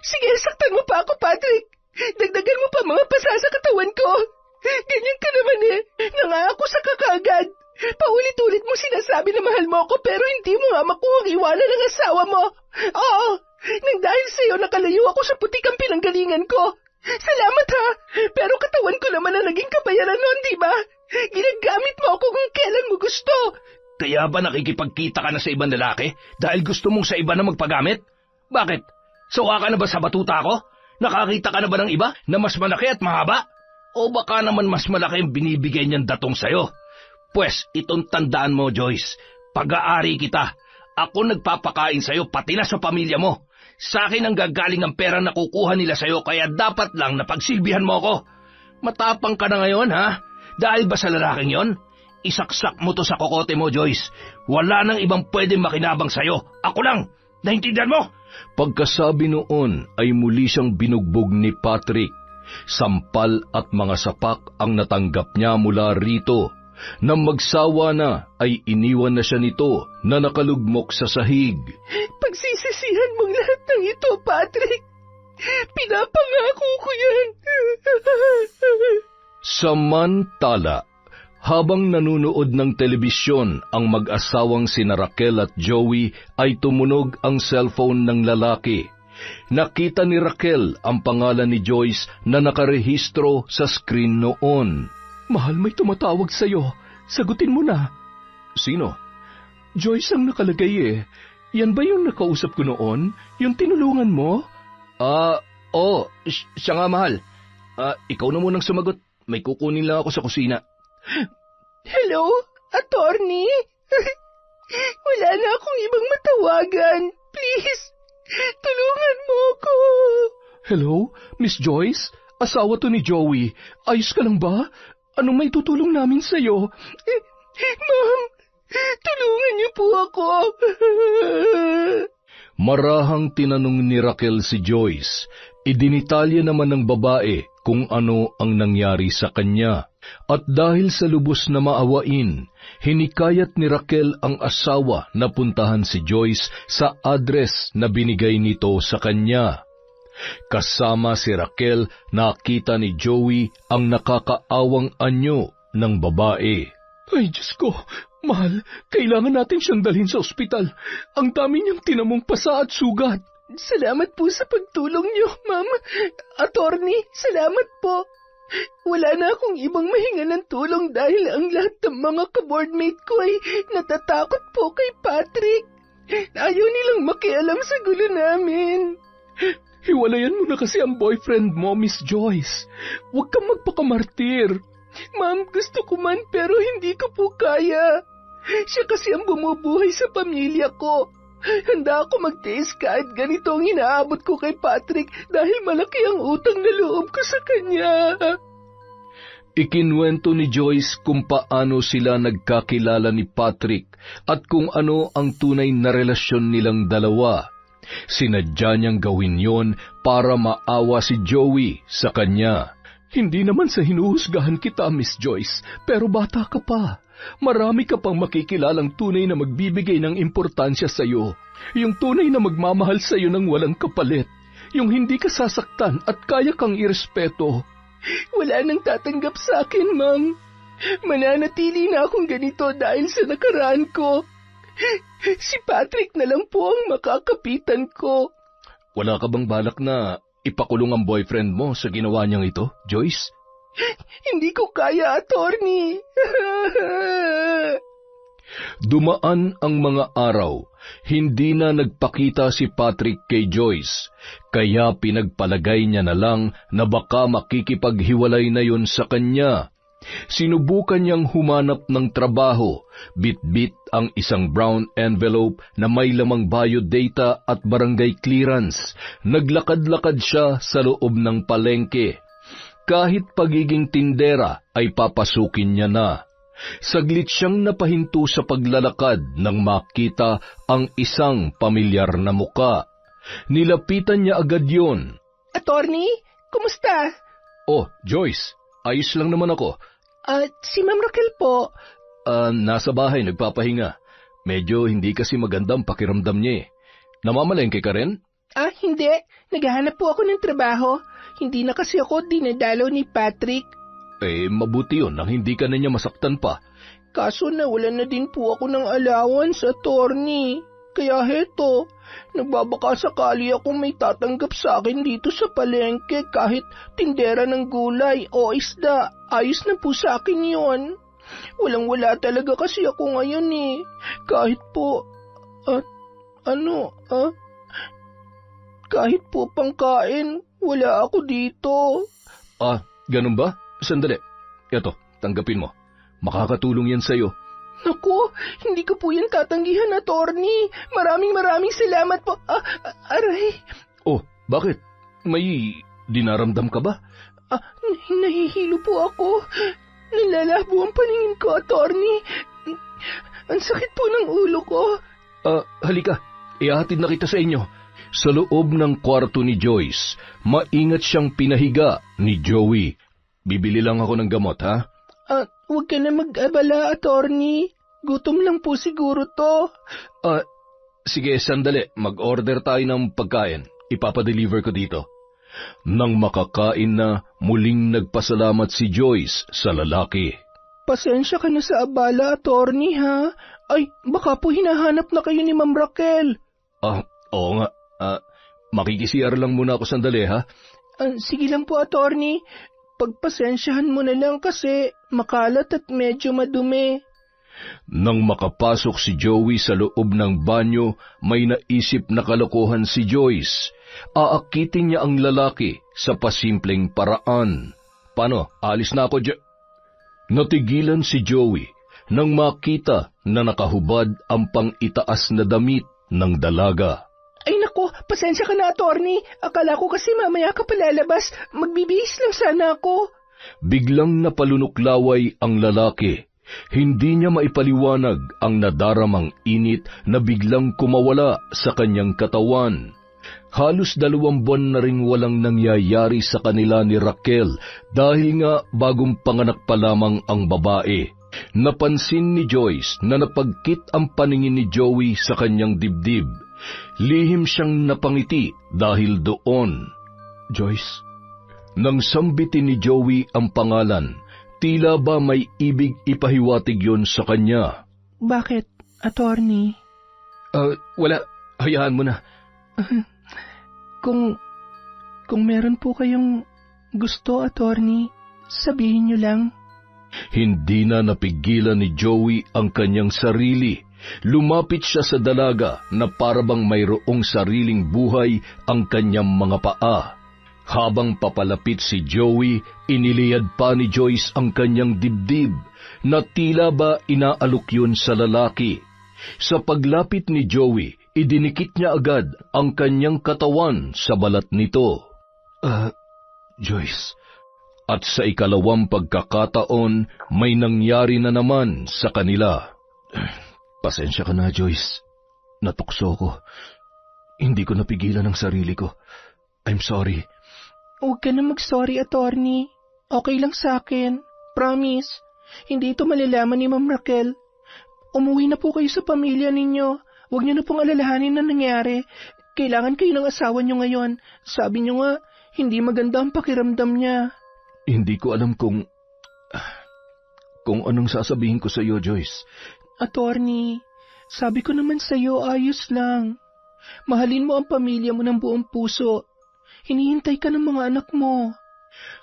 Sige, saktan mo pa ako, Patrick. Dagdagan mo pa mga pasa sa katawan ko. Ganyan ka naman eh. Nangako sa kakagad. Paulit-ulit mo sinasabi na mahal mo ako pero hindi mo nga makuha ang iwanan ng asawa mo. Oo, nang dahil sa'yo nakalayo ako sa putikang pinanggalingan ko. Salamat ha, pero katawan ko naman ang naging kabayaran noon, di ba? Ginagamit mo ako kung kailan mo gusto. Kaya ba nakikipagkita ka na sa ibang lalaki dahil gusto mong sa iba na magpagamit? Bakit? Sawa ka na ba sa batuta ko? Nakakita ka na ba ng iba na mas malaki at mahaba? O baka naman mas malaki ang binibigay niyang datong sa'yo? Pwes, itong tandaan mo, Joyce. Pag-aari kita. Ako nagpapakain sa'yo pati na sa pamilya mo. Sa akin ang gagaling ang pera na kukuha nila sa'yo kaya dapat lang na pagsilbihan mo ako. Matapang ka na ngayon, ha? Dahil ba sa lalaking yon? Isaksak mo to sa kokote mo, Joyce. Wala nang ibang pwedeng makinabang sa'yo. Ako lang. Naintindihan mo? Pagkasabi noon ay muli siyang binugbog ni Patrick. Sampal at mga sapak ang natanggap niya mula rito. Nang magsawa na ay iniwan na siya nito na nakalugmok sa sahig. Pagsisisihan mong lahat ng ito, Patrick. Pinapangako ko yan. Samantala, habang nanunood ng telebisyon ang mag-asawang sina Raquel at Joey ay tumunog ang cellphone ng lalaki. Nakita ni Raquel ang pangalan ni Joyce na nakarehistro sa screen noon. Mahal, may tumatawag sa'yo. Sagutin mo na. Sino? Joyce ang nakalagay eh. Yan ba yung nakausap ko noon? Yung tinulungan mo? Oo. Siya nga, mahal. Ikaw na munang sumagot. May kukunin lang ako sa kusina. Hello, attorney? Wala na akong ibang matawagan. Please, tulungan mo ako. Hello, Miss Joyce? Asawa to ni Joey. Ayos ka lang ba? Anong may tutulong namin sa'yo? Ma'am, tulungan niyo po ako. Marahang tinanong ni Raquel si Joyce. Idinitalya naman ng babae kung ano ang nangyari sa kanya. At dahil sa lubos na maawain, hinikayat ni Raquel ang asawa na puntahan si Joyce sa address na binigay nito sa kanya. Kasama si Raquel, nakita ni Joey ang nakakaawang anyo ng babae. Ay, Diyos ko! Mahal, kailangan natin siyang dalhin sa ospital. Ang dami niyang tinamong pasa at sugat. Salamat po sa pagtulong niyo, ma'am. Attorney, salamat po. Wala na akong ibang mahinga ng tulong dahil ang lahat ng mga ka-boardmate ko ay natatakot po kay Patrick. Ayaw nilang makialam sa gulo namin. Hiwalayan mo na kasi ang boyfriend mo, Miss Joyce. Huwag kang magpakamartir. Ma'am, gusto ko man pero hindi ko po kaya. Siya kasi ang bumubuhay sa pamilya ko. Handa ako magtiis kahit ganito ang inaabot ko kay Patrick dahil malaki ang utang na loob ko sa kanya. Ikinwento ni Joyce kung paano sila nagkakilala ni Patrick at kung ano ang tunay na relasyon nilang dalawa. Sinadya niyang gawin yon para maawa si Joey sa kanya. Hindi naman sa hinuhusgahan kita, Miss Joyce, pero bata ka pa. Marami ka pang makikilalang tunay na magbibigay ng importansya sa iyo. Yung tunay na magmamahal sa iyo ng walang kapalit. Yung hindi ka sasaktan at kaya kang irespeto. Wala nang tatanggap sa akin, ma'am. Mananatili na akong ganito dahil sa nakaraan ko. Si Patrick na lang po ang makakapitan ko. Wala ka bang balak na ipakulong ang boyfriend mo sa ginawa niyang ito, Joyce? Hindi ko kaya, attorney. Dumaan ang mga araw. Hindi na nagpakita si Patrick kay Joyce, kaya pinagpalagay niya na lang na baka makikipaghiwalay na yon sa kanya. Sinubukan niyang humanap ng trabaho, bit-bit ang isang brown envelope na may lamang biodata at barangay clearance. Naglakad-lakad siya sa loob ng palengke. Kahit pagiging tindera ay papasukin niya na. Saglit siyang napahinto sa paglalakad nang makita ang isang pamilyar na muka. Nilapitan niya agad yon. Attorney, kumusta? Oh, Joyce, ayos lang naman ako. Si Ma'am Raquel po. Nasa bahay, nagpapahinga. Medyo hindi kasi magandang pakiramdam niya eh. Namamalengke ka rin? Hindi. Naghahanap po ako ng trabaho. Hindi na kasi ako dinadalaw ni Patrick. Mabuti yun nang hindi ka na niya masaktan pa. Kaso nawalan na din po ako ng allowance, attorney. Kaya heto, nagbabaka sakali akong may tatanggap sa akin dito sa palengke kahit tindera ng gulay o isda. Ayos na po sa akin yon. Walang-wala talaga kasi ako ngayon eh. Kahit po, kahit po pangkain, wala ako dito. Ganun ba? Sandali. Eto, tanggapin mo. Makakatulong yan sa'yo. Naku, hindi ko po yan tatanggihan, attorney. Maraming salamat po. Aray. Oh, bakit? May dinaramdam ka ba? Nahihilo po ako. Nalalabo ang paningin ko, attorney. Ang sakit po ng ulo ko. Halika. Ihahatid na kita sa inyo. Sa loob ng kwarto ni Joyce, maingat siyang pinahiga ni Joey. Bibili lang ako ng gamot, ha? Huwag ka na mag-abala, attorney. Gutom lang po siguro to. Sige, sandali. Mag-order tayo ng pagkain. Ipapadeliver ko dito. Nang makakain na, muling nagpasalamat si Joyce sa lalaki. Pasensya ka na sa abala, attorney, ha? Ay, baka po hinahanap na kayo ni Ma'am Raquel. Oo nga. Makikisiyar lang muna ako sandali, ha? Sige lang po, attorney. Pagpasensyahan mo na lang kasi makalat at medyo madumi. Nang makapasok si Joey sa loob ng banyo, may naisip na kalokohan si Joyce. Aakitin niya ang lalaki sa pasimpleng paraan. Paano? Alis na ako, Natigilan si Joey nang makita na nakahubad ang pang-itaas na damit ng dalaga. Ay nako, pasensya ka na, attorney. Akala ko kasi mamaya ka palalabas. Magbibihis lang sana ako. Biglang napalunuklaway ang lalaki. Hindi niya maipaliwanag ang nadaramang init na biglang kumawala sa kanyang katawan. Halos 2 buwan na ring walang nangyayari sa kanila ni Raquel dahil nga bagong panganak pa lamang ang babae. Napansin ni Joyce na napagkit ang paningin ni Joey sa kanyang dibdib. Lihim siyang napangiti dahil doon. Joyce? Nang sambitin ni Joey ang pangalan, tila ba may ibig ipahiwatig yon sa kanya. Bakit, attorney? Wala. Hayaan mo na. Kung meron po kayong gusto, attorney, sabihin niyo lang. Hindi na napigilan ni Joey ang kanyang sarili. Lumapit siya sa dalaga na parabang mayroong sariling buhay ang kanyang mga paa. Habang papalapit si Joey, iniliyad pa ni Joyce ang kanyang dibdib na tila ba inaalok yun sa lalaki. Sa paglapit ni Joey, idinikit niya agad ang kanyang katawan sa balat nito. Joyce. At sa ikalawang pagkakataon, may nangyari na naman sa kanila. Pasensya ka na, Joyce. Natukso ko. Hindi ko napigilan ang sarili ko. I'm sorry. Huwag ka na mag-sorry, attorney. Okay lang sa akin. Promise. Hindi ito malalaman ni Ma'am Raquel. Umuwi na po kayo sa pamilya ninyo. Huwag niyo na pong alalahanin na nangyari. Kailangan kayo ng asawa niyo ngayon. Sabi niyo nga, hindi maganda ang pakiramdam niya. Hindi ko alam kung anong sasabihin ko sa iyo, Joyce. Attorney, sabi ko naman sa iyo, ayos lang. Mahalin mo ang pamilya mo ng buong puso. Hinihintay ka ng mga anak mo.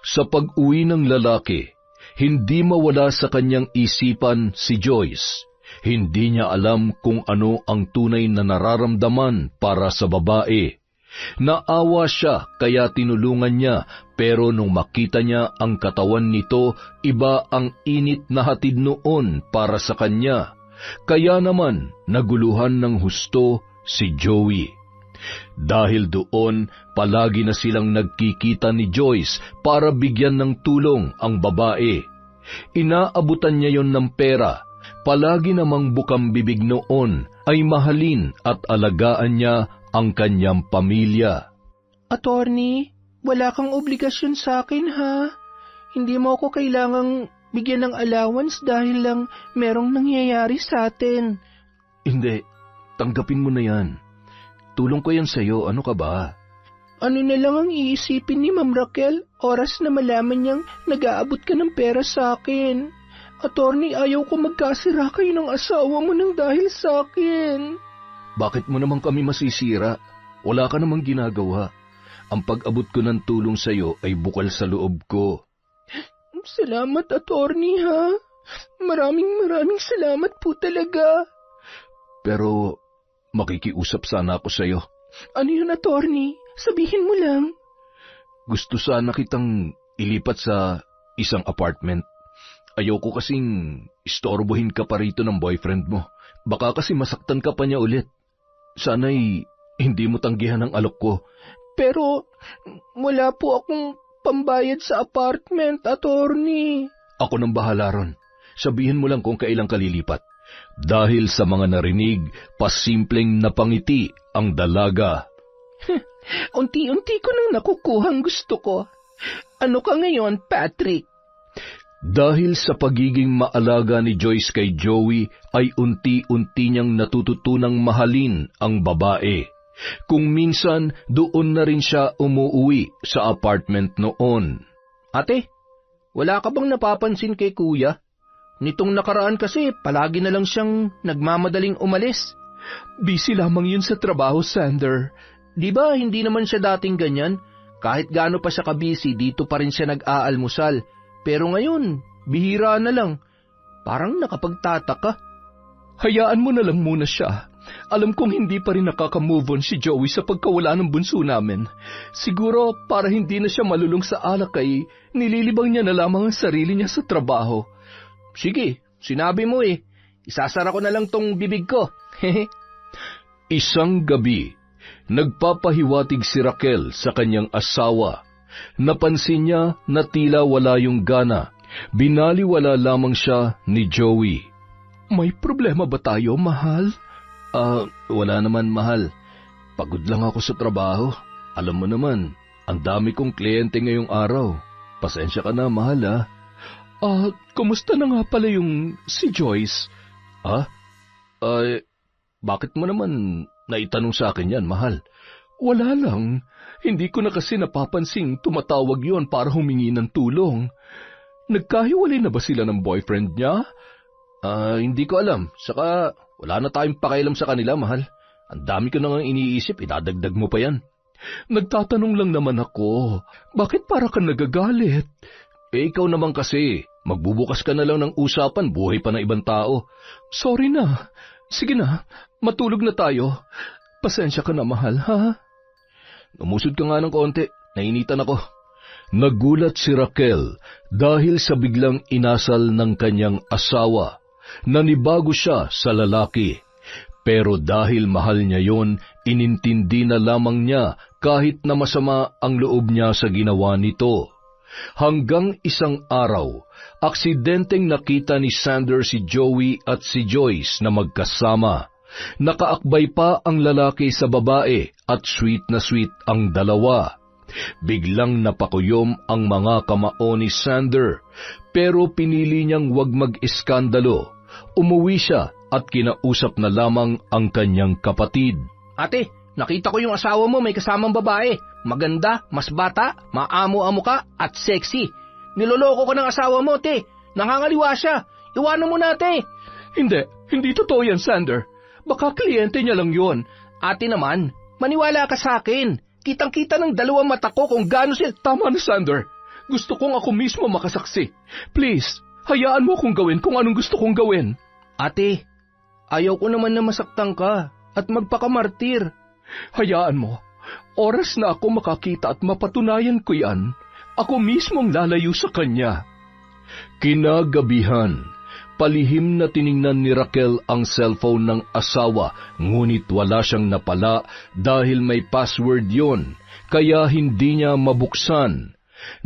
Sa pag-uwi ng lalaki, hindi mawala sa kanyang isipan si Joyce. Hindi niya alam kung ano ang tunay na nararamdaman para sa babae. Naawa siya kaya tinulungan niya, pero nung makita niya ang katawan nito, iba ang init na hatid noon para sa kanya. Kaya naman naguluhan ng husto si Joey. Dahil doon, palagi na silang nagkikita ni Joyce para bigyan ng tulong ang babae. Inaabutan niya yon ng pera. Palagi namang bukang bibig noon ay mahalin at alagaan niya ang kanyang pamilya. Attorney, wala kang obligasyon sa akin, ha? Hindi mo ako kailangang bigyan ng allowance dahil lang merong nangyayari sa atin. Hindi, tanggapin mo na yan. Tulong ko yan sa'yo, ano ka ba? Ano na lang ang iisipin ni Ma'am Raquel, oras na malaman niyang nag-aabot ka ng pera sa akin. Attorney, ayaw ko magkasira kayo ng asawa mo nang dahil sa akin. Bakit mo naman kami masisira? Wala ka namang ginagawa. Ang pag-abot ko ng tulong sa'yo ay bukal sa loob ko. Salamat, attorney, ha? Maraming salamat po talaga. Pero makikiusap sana ako sa'yo. Ano yun, attorney? Sabihin mo lang. Gusto sana kitang ilipat sa isang apartment. Ayoko kasing istorbohin ka pa rito ng boyfriend mo. Baka kasi masaktan ka pa niya ulit. Sana'y hindi mo tanggihan ang alok ko. Pero wala po akong pambayad sa apartment, attorney. Ako nang bahala ron. Sabihin mo lang kung kailan ka lilipat. Dahil sa mga narinig, pasimpleng napangiti ang dalaga. Unti-unti ko nang nakukuhang gusto ko. Ano ka ngayon, Patrick? Dahil sa pagiging maalaga ni Joyce kay Joey, ay unti-unti niyang natututunang mahalin ang babae. Kung minsan, doon na rin siya umuwi sa apartment noon. Ate, wala ka bang napapansin kay kuya? Nitong nakaraan kasi, palagi na lang siyang nagmamadaling umalis. Busy lamang yun sa trabaho, Sander. Di ba hindi naman siya dating ganyan? Kahit gaano pa siya kabisi, dito pa rin siya nag-aalmusal. Pero ngayon, bihira na lang. Parang nakapagtataka. Hayaan mo na lang muna siya. Alam kong hindi pa rin nakaka-move on si Joey sa pagkawala ng bunso namin. Siguro para hindi na siya malulong sa alak ay nililibang niya na lamang ang sarili niya sa trabaho. Sige, sinabi mo eh. Isasara ko na lang tong bibig ko. Isang gabi, nagpapahiwatig si Raquel sa kanyang asawa. Napansin niya na tila wala yung gana. Binaliwala lamang siya ni Joey. May problema ba tayo, mahal? Wala naman, mahal. Pagod lang ako sa trabaho. Alam mo naman, ang dami kong kliyente ngayong araw. Pasensya ka na, mahal, ha? Kumusta na nga pala yung si Joyce? Bakit mo naman naitanong sa akin yan, mahal? Wala lang. Hindi ko na kasi napapansing tumatawag yon para humingi ng tulong. Nagkahiwalay na ba sila ng boyfriend niya? Hindi ko alam. Saka wala na tayong pakialam sa kanila, mahal. Ang dami ko nang iniisip, idadagdag mo pa yan. Nagtatanong lang naman ako. Bakit para ka nagagalit? Ikaw naman kasi. Magbubukas ka na lang ng usapan, buhay pa ng ibang tao. Sorry na. Sige na, matulog na tayo. Pasensya ka na, mahal, ha? Umusod ka nga ng konti. Nainitan ako. Nagulat si Raquel dahil sa biglang inasal ng kanyang asawa. Nanibago siya sa lalaki, pero dahil mahal niya yon, inintindi na lamang niya kahit na masama ang loob niya sa ginawa nito. Hanggang isang araw, aksidenteng nakita ni Sander si Joey at si Joyce na magkasama. Nakaakbay pa ang lalaki sa babae at sweet na sweet ang dalawa. Biglang napakuyom ang mga kamao ni Sander, pero pinili niyang wag mag-iskandalo. Umuwi siya at kinausap na lamang ang kanyang kapatid. Ate, nakita ko yung asawa mo may kasamang babae. Maganda, mas bata, maamo-amo ka at sexy. Niloloko ko ng asawa mo, te. Nangangaliwa siya. Iwanan mo na, te. Hindi totoo yan, Sander. Baka kliyente niya lang yun. Ate naman, maniwala ka sa akin. Kitang-kita ng dalawang mata ko kung gaano sila. Tama na, Sander. Gusto kong ako mismo makasaksi. Please, hayaan mo akong gawin kung anong gusto kong gawin. Ate, ayaw ko naman na masaktan ka at magpakamartir. Hayaan mo. Oras na ako makakita at mapatunayan ko yan. Ako mismong lalayo sa kanya. Kinagabihan, palihim na tiningnan ni Raquel ang cellphone ng asawa, ngunit wala siyang napala dahil may password yon, kaya hindi niya mabuksan.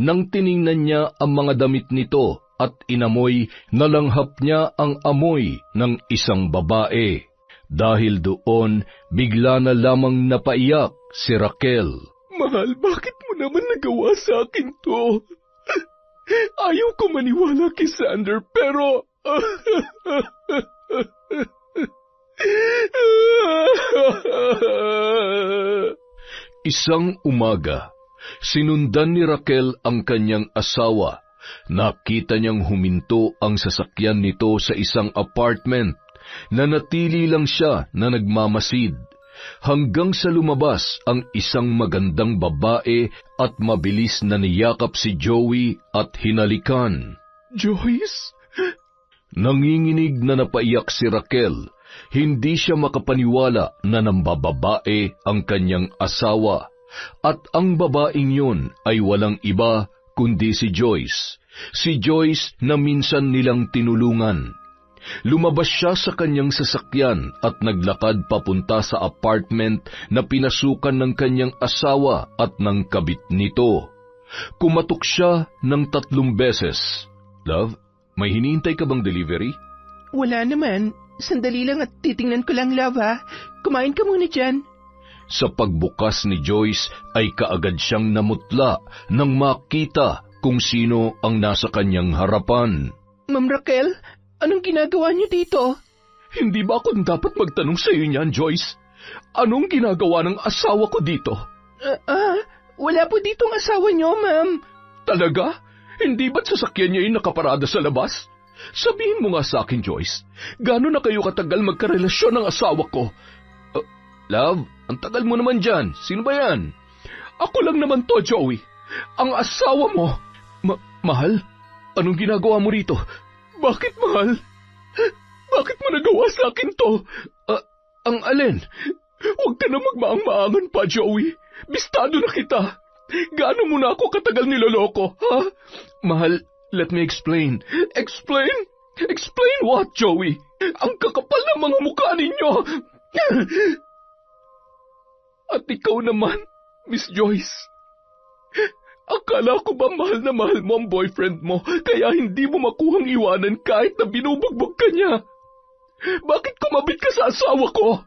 Nang tiningnan niya ang mga damit nito at inamoy, nalanghap niya ang amoy ng isang babae. Dahil doon, bigla na lamang napaiyak si Raquel. Mahal, bakit mo naman nagawa sa akin to? Ayaw ko maniwala kay Sander, pero... Isang umaga, sinundan ni Raquel ang kanyang asawa. Nakita niyang huminto ang sasakyan nito sa isang apartment. Nanatili lang siya na nagmamasid, hanggang sa lumabas ang isang magandang babae at mabilis na niyakap si Joey at hinalikan. Joyce? Nanginginig na napaiyak si Raquel. Hindi siya makapaniwala na nambababae ang kanyang asawa, at ang babaeng yun ay walang iba kundi si Joyce. Si Joyce na minsan nilang tinulungan. Lumabas siya sa kanyang sasakyan at naglakad papunta sa apartment na pinasukan ng kanyang asawa at ng kabit nito. Kumatok siya ng 3 beses. Love, may hinihintay ka bang delivery? Wala naman. Sandali lang at titingnan ko lang, love, ha? Kumain ka muna dyan. Sa pagbukas ni Joyce ay kaagad siyang namutla nang makita kung sino ang nasa kanyang harapan. Ma'am Raquel, anong ginagawa niyo dito? Hindi ba ako dapat magtanong sa iyo niyan, Joyce? Anong ginagawa ng asawa ko dito? Wala po ditong asawa niyo, ma'am. Talaga? Hindi ba't sasakyan niya yung nakaparada sa labas? Sabihin mo nga sa akin, Joyce, gaano na kayo katagal magkarelasyon ng asawa ko? Love, ang tagal mo naman dyan. Sino ba yan? Ako lang naman to, Joey. Ang asawa mo. Mahal, anong ginagawa mo rito? Bakit, mahal? Bakit mo nagawa sa akin to? Ang alin? Huwag ka na magmaang-maangan pa, Joey. Bistado na kita. Gaano mo na ako katagal niloloko, ha? Mahal, let me explain. Explain? Explain what, Joey? Ang kakapal ng mga mukha ninyo. At ikaw naman, Miss Joyce. Akala ko ba mahal na mahal mo ang boyfriend mo, kaya hindi mo makuhang iwanan kahit na binubugbog ka niya? Bakit kumabit ka sa asawa ko?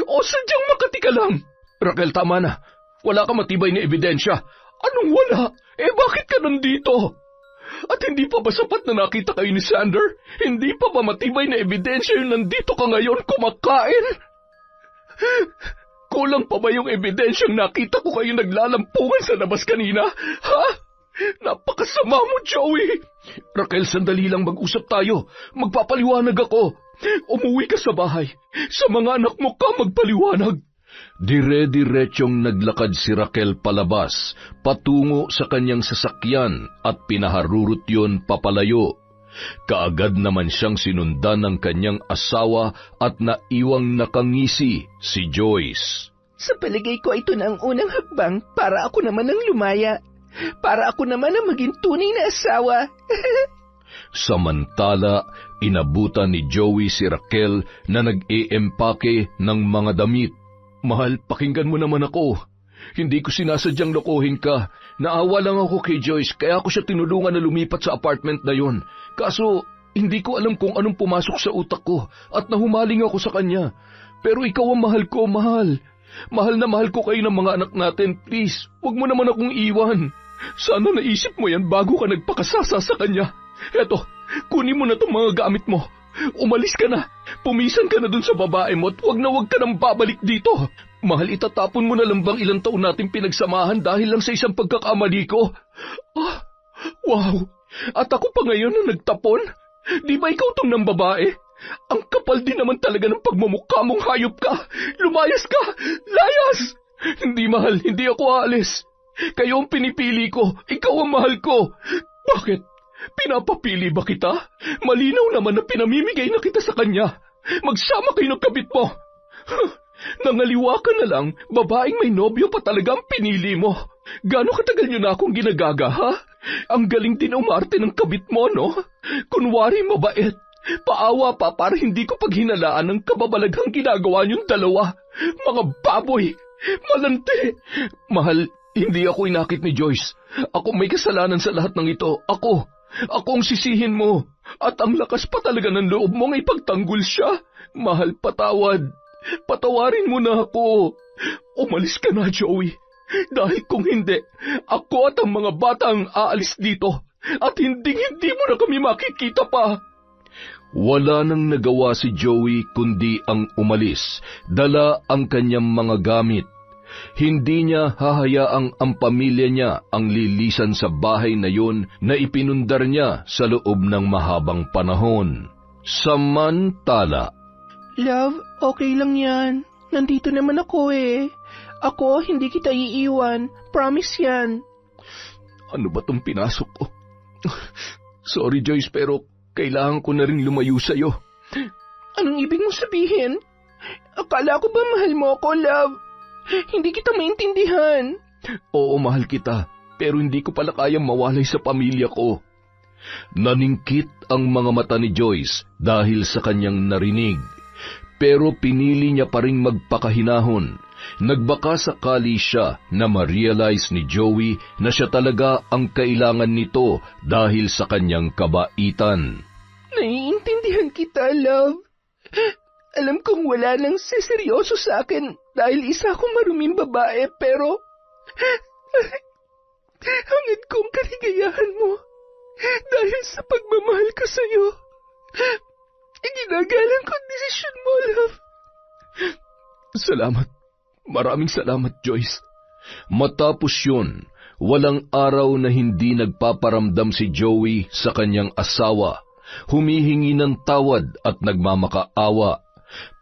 O sadyang makati ka lang? Raquel, tama na. Wala ka matibay na ebidensya. Anong wala? Bakit ka nandito? At hindi pa ba sapat na nakita kayo ni Sander? Hindi pa ba matibay na ebidensya yung nandito ka ngayon kumakain? Kulang pa ba yung ebidensyang nakita ko kayo naglalampungan sa labas kanina? Ha? Napakasama mo, Joey! Raquel, sandali lang, mag-usap tayo. Magpapaliwanag ako. Umuwi ka sa bahay. Sa mga anak mo ka magpaliwanag. Dire-diretsyong naglakad si Raquel palabas, patungo sa kanyang sasakyan at pinaharurot yun papalayo. Kaagad naman siyang sinundan ng kanyang asawa at naiwang nakangisi si Joyce. Sa palagay ko ito na ang unang hakbang para ako naman ang lumaya. Para ako naman ang maging tunay na asawa. Samantala, inabutan ni Joey si Raquel na nag-eempake ng mga damit. Mahal, pakinggan mo naman ako. Hindi ko sinasadyang lokohin ka. Naawa lang ako kay Joyce, kaya ako siya tinulungan na lumipat sa apartment na yon. Kaso, hindi ko alam kung anong pumasok sa utak ko at nahumaling ako sa kanya. Pero ikaw ang mahal ko, mahal. Mahal na mahal ko kayo ng mga anak natin. Please, wag mo naman akong iwan. Sana naisip mo yan bago ka nagpakasasa sa kanya. Eto, kunin mo na itong mga gamit mo. Umalis ka na. Pumisan ka na dun sa babae mo at wag ka nang babalik dito. Mahal, itatapon mo na lang bang ilang taon natin pinagsamahan dahil lang sa isang pagkakamali ko? Wow! At ako pa ngayon na nagtapon? Di ba ikaw tong ng babae? Ang kapal din naman talaga ng pagmumukha mong hayop ka. Lumayas ka! Layas! Hindi, mahal, hindi ako aalis. Kayo ang pinipili ko. Ikaw ang mahal ko. Bakit? Pinapapili ba kita? Malinaw naman na pinamimigay na kita sa kanya. Magsama kayo ng kabit mo. Nangaliwa ka na lang, babaeng may nobyo pa talaga ang pinili mo. Gano'ng katagal niyo na akong ginagaga, ha? Ang galing din umarte ng kabit mo, no? Kunwari mabait. Paawa pa para hindi ko paghinalaan ng kababalaghang ginagawa niyong dalawa. Mga baboy! Malante! Mahal, hindi ako inakit ni Joyce. Ako may kasalanan sa lahat ng ito. Ako ang sisihin mo. At ang lakas pa talaga ng loob mong ipagtanggol siya. Mahal, patawad. Patawarin mo na ako. Umalis ka na, Joey. Dahil kung hindi, ako at ang mga bata ang aalis dito. At hindi mo na kami makikita pa. Wala nang nagawa si Joey kundi ang umalis, dala ang kanyang mga gamit. Hindi niya hahayaang ang pamilya niya ang lilisan sa bahay na yun na ipinundar niya sa loob ng mahabang panahon. Samantala, Love, okay lang yan. Nandito naman ako eh. Ako, hindi kita iiwan. Promise yan. Ano ba tong pinasok ko? Sorry, Joyce, pero kailangan ko na rin lumayo sa'yo. Anong ibig mong sabihin? Akala ko ba mahal mo ako, love? Hindi kita maintindihan. Oo, mahal kita, pero hindi ko pala kayang mawalay sa pamilya ko. naningkit ang mga mata ni Joyce dahil sa kanyang narinig. Pero pinili niya pa ring magpakahinahon. Nagbaka sakali siya na ma-realize ni Joey na siya talaga ang kailangan nito dahil sa kanyang kabaitan. Naiintindihan kita, love. Alam kong wala nang seseryoso sa akin dahil isa akong maruming babae, pero hangad kong kaligayahan mo dahil sa pagmamahal ko sa'yo. Iginagalang ko ang desisyon mo, love. Salamat. Maraming salamat, Joyce. Matapos yun, walang araw na hindi nagpaparamdam si Joey sa kanyang asawa. Humihingi ng tawad at nagmamakaawa.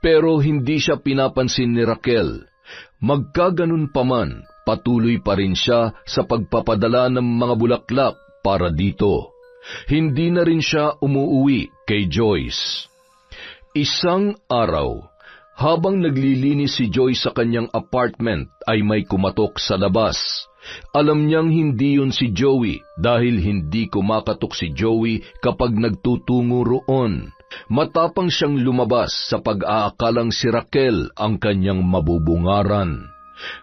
Pero hindi siya pinapansin ni Raquel. Magkaganon pa man, patuloy pa rin siya sa pagpapadala ng mga bulaklak para dito. Hindi na rin siya umuuwi kay Joyce. Isang araw, habang naglilinis si Joyce sa kanyang apartment ay may kumatok sa labas. Alam niyang hindi yun si Joey dahil hindi kumakatok si Joey kapag nagtutungo roon. Matapang siyang lumabas sa pag-aakalang si Raquel ang kanyang mabubungaran.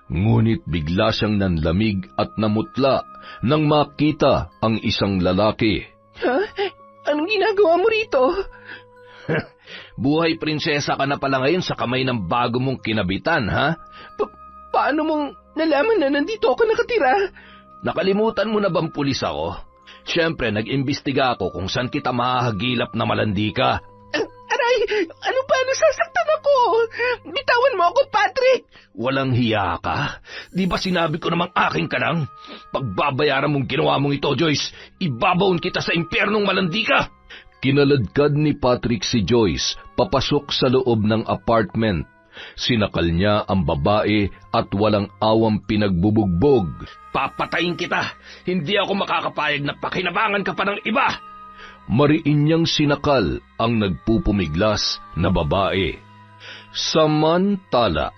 Ngunit bigla siyang nanlamig at namutla nang makita ang isang lalaki. Ha? Anong ginagawa mo rito? Buhay prinsesa ka na pala ngayon sa kamay ng bago mong kinabitan, ha? Paano mong nalaman na nandito ako nakatira? Nakalimutan mo na bang pulis ako? Siyempre, nag-imbestiga ako kung saan kita mahahagilap na malandi ka. Aray, ano pa? Nasasaktan ako! Bitawan mo ako, Patrick! Walang hiya ka? Di ba sinabi ko namang akin ka lang? Pagbabayaran mong ginawa mong ito, Joyce, ibabaon kita sa impyernong malandi ka! Kinaladkad ni Patrick si Joyce papasok sa loob ng apartment. Sinakal niya ang babae at walang awang pinagbubugbog. Papatayin kita! Hindi ako makakapayag na pakinabangan ka pa ng iba! Mariin niyang sinakal ang nagpupumiglas na babae. Samantala,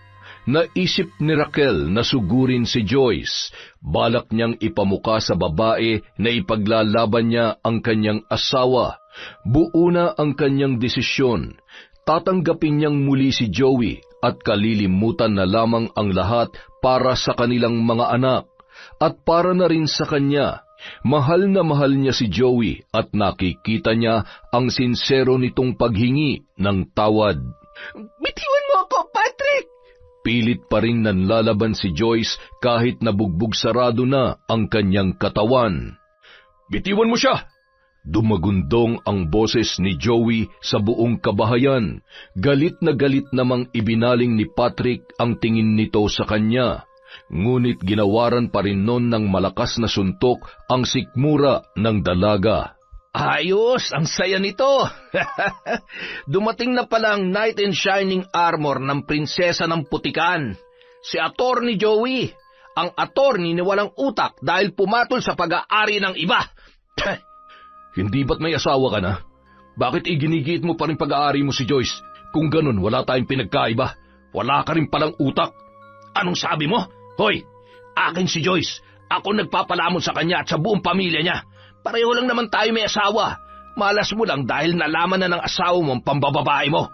naisip ni Raquel na sugurin si Joyce. Balak niyang ipamuka sa babae na ipaglalaban niya ang kanyang asawa. Buo na ang kanyang desisyon. Tatanggapin niyang muli si Joey at kalilimutan na lamang ang lahat para sa kanilang mga anak. At para na rin sa kanya, mahal na mahal niya si Joey at nakikita niya ang sinsero nitong paghingi ng tawad. Bitiwan mo ako, Patrick! Pilit pa rin nanlalaban si Joyce kahit nabugbog sarado na ang kanyang katawan. Bitiwan mo siya! Dumagundong ang boses ni Joey sa buong kabahayan. Galit na galit namang ibinaling ni Patrick ang tingin nito sa kanya. Ngunit ginawaran pa rin nun ng malakas na suntok ang sikmura ng dalaga. Ayos! Ang saya nito! Dumating na pala ang knight in shining armor ng prinsesa ng putikan. Si Attorney Joey. Ang attorney ni walang utak dahil pumatol sa pag-aari ng iba. Hindi ba't may asawa ka na? Bakit iginigiit mo pa rin pag-aari mo si Joyce? Kung ganun, wala tayong pinagkaiba. Wala ka rin palang utak. Anong sabi mo? Hoy, akin si Joyce. Ako nagpapalamon sa kanya at sa buong pamilya niya. Pareho lang naman tayo may asawa. Malas mo lang dahil nalaman na ng asawa mo ang pambababae mo.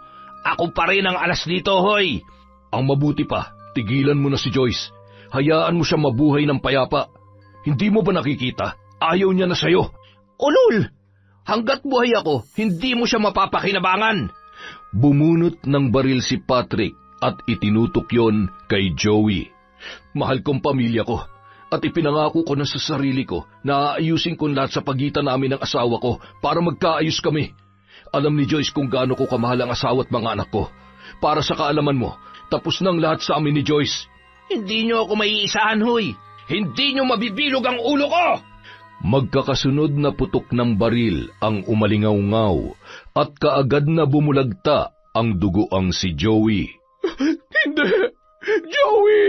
Ako pa rin ang alas dito, hoy. Ang mabuti pa, tigilan mo na si Joyce. Hayaan mo siya mabuhay ng payapa. Hindi mo ba nakikita? Ayaw niya na sa'yo. Ulol! Hanggat buhay ako, hindi mo siya mapapakinabangan. Bumunot ng baril si Patrick at itinutok yon kay Joey. Mahal kong pamilya ko at ipinangako ko na sa sarili ko na aayusin ko lahat sa pagitan namin ng asawa ko para magkaayos kami. Alam ni Joyce kung gaano ko kamahal ang asawa at mga anak ko. Para sa kaalaman mo, tapos nang lahat sa amin ni Joyce. Hindi niyo ako maiisahan, hoy. Hindi niyo mabibilog ang ulo ko! Magkakasunod na putok ng baril ang umalingaw-ngaw at kaagad na bumulagta ang dugoang si Joey. Hindi! Joey!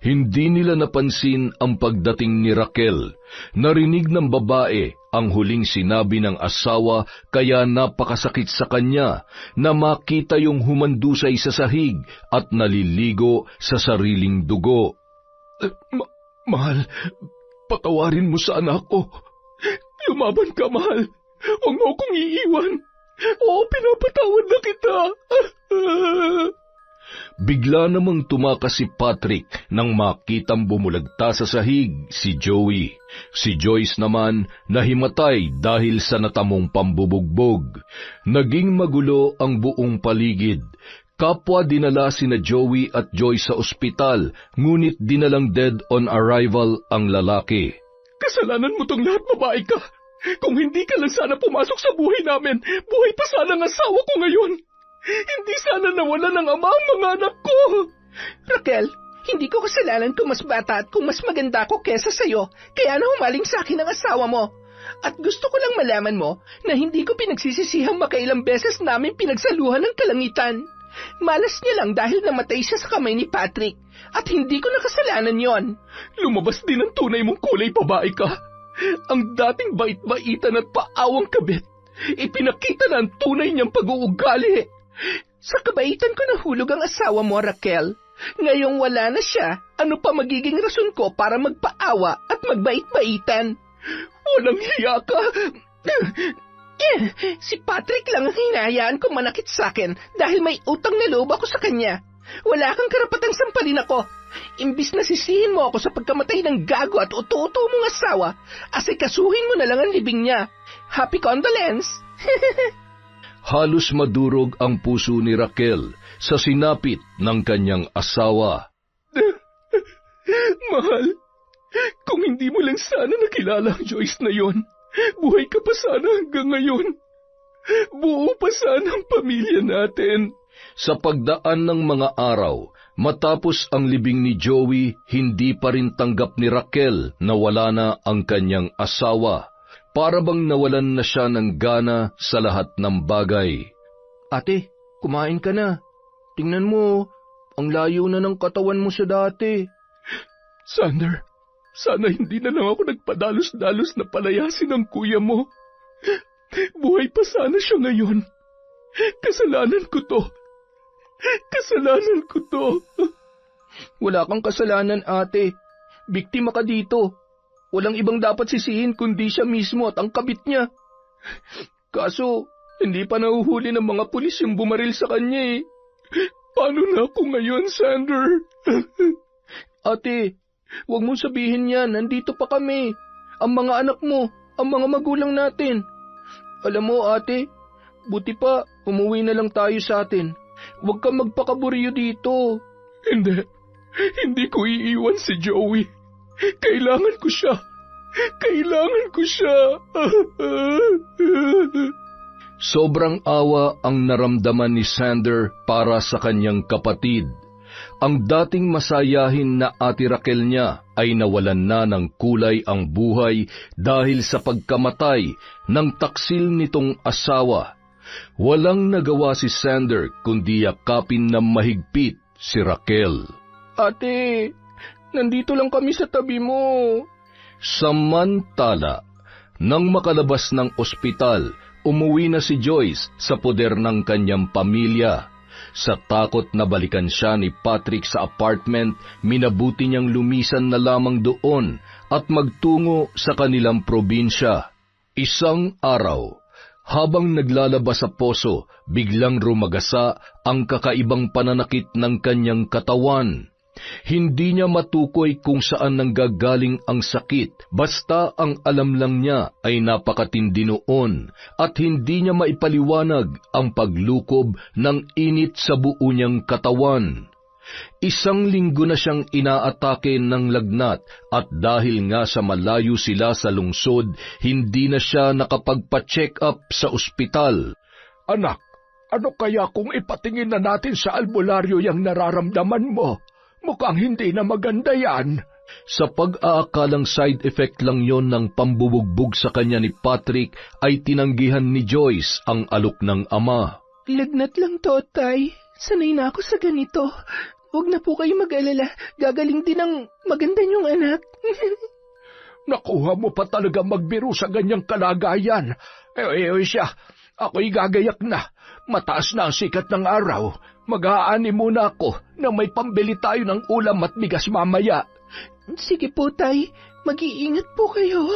Hindi nila napansin ang pagdating ni Raquel. Narinig ng babae ang huling sinabi ng asawa kaya napakasakit sa kanya na makita yung humandusay sa sahig at naliligo sa sariling dugo. Mahal, patawarin mo sa anak ko. Lumaban ka, mahal. Huwag mo akong iiwan. Oo, pinapatawad na kita. Bigla namang tumakas si Patrick nang makitang bumulagta sa sahig si Joey. Si Joyce naman nahimatay dahil sa natamong pambubugbog. Naging magulo ang buong paligid. Kapwa dinala sina Joey at Joyce sa ospital, ngunit dinalang dead on arrival ang lalaki. Kasalanan mo tong lahat, babae ka. Kung hindi ka lang sana pumasok sa buhay namin, buhay pa sana ang asawa ko ngayon. Hindi sana nawala ng ama ang mga anak ko. Raquel, hindi ko kasalanan kung mas bata at kung mas maganda ko kesa sa'yo, kaya na humaling sa akin ang asawa mo. At gusto ko lang malaman mo na hindi ko pinagsisisihang makailang beses namin pinagsaluhan ng kalangitan. Malas niya lang dahil namatay siya sa kamay ni Patrick at hindi ko nakasalanan yon. Lumabas din ang tunay mong kulay, babae ka. Ang dating bait-baitan at paawang kabit, ipinakita na ang tunay niyang pag-uugali. Sa kabaitan ko nahulog ang asawa mo, Raquel. Ngayong wala na siya, ano pa magiging rason ko para magpaawa at magbait-baitan? Walang hiya ka! Si Patrick lang ang hinahayaan ko manakit sa akin dahil may utang na loob ako sa kanya. Wala kang karapatang sampalin ako. Imbis na sisihin mo ako sa pagkamatay ng gago at uto-uto mong asawa, asikasuhin mo na lang ang libing niya. Happy condolence! Halos madurog ang puso ni Raquel sa sinapit ng kanyang asawa. Mahal, kung hindi mo lang sana nakilala ang Joyce na yon, buhay ka pa sana hanggang ngayon. Buo pa sana ang pamilya natin. Sa pagdaan ng mga araw, matapos ang libing ni Joey, hindi pa rin tanggap ni Raquel na wala na ang kanyang asawa. Para bang nawalan na siya ng gana sa lahat ng bagay. Ate, kumain ka na. Tingnan mo, ang layo na ng katawan mo sa dati. Sander, sana hindi na lang ako nagpadalos-dalos na palayasin ang kuya mo. Buhay pa sana siya ngayon. Kasalanan ko to. Kasalanan ko to. Wala kang kasalanan, ate. Biktima ka dito. Walang ibang dapat sisihin kundi siya mismo at ang kabit niya. Kaso, hindi pa nahuhuli ng mga pulis yung bumaril sa kanya eh. Paano na ako ngayon, Sander? Ate, huwag mong sabihin yan. Nandito pa kami. Ang mga anak mo, ang mga magulang natin. Alam mo, ate, buti pa umuwi na lang tayo sa atin. Huwag kang magpakaburyo dito. Hindi ko iiwan si Joey. Kailangan ko siya. Kailangan ko siya. Sobrang awa ang naramdaman ni Sander para sa kanyang kapatid. Ang dating masayahin na ate Raquel niya ay nawalan na ng kulay ang buhay dahil sa pagkamatay ng taksil nitong asawa. Walang nagawa si Sander kundi yakapin na mahigpit si Raquel. Ate, nandito lang kami sa tabi mo. Samantala, nang makalabas ng ospital, umuwi na si Joyce sa poder ng kanyang pamilya. Sa takot na balikan siya ni Patrick sa apartment, minabuti niyang lumisan na lamang doon at magtungo sa kanilang probinsya. Isang araw, habang naglalaba sa poso, biglang rumagasa ang kakaibang pananakit ng kanyang katawan. Hindi niya matukoy kung saan nanggagaling ang sakit, basta ang alam lang niya ay napakatindi noon at hindi niya maipaliwanag ang paglukob ng init sa buo niyang katawan. 1 linggo na siyang inaatake ng lagnat at dahil nga sa malayo sila sa lungsod, hindi na siya nakapagpa-check up sa ospital. Anak, ano kaya kung ipatingin na natin sa albularyo yung nararamdaman mo? Mukhang hindi na maganda yan. Sa pag-aakalang side effect lang yon ng pambubugbog sa kanya ni Patrick, ay tinanggihan ni Joyce ang alok ng ama. Lagnat lang to, Tay. Sanay na ako sa ganito. Huwag na po kayo mag-alala. Gagaling din ang maganda niyong anak. Nakuha mo pa talaga magbiro sa ganyang kalagayan. Siya, ako'y gagayak na. Mataas na ang sikat ng araw. Mag-aani muna ako na may pambili tayo ng ulam at bigas mamaya. Sige po, Tay. Mag-iingat po kayo.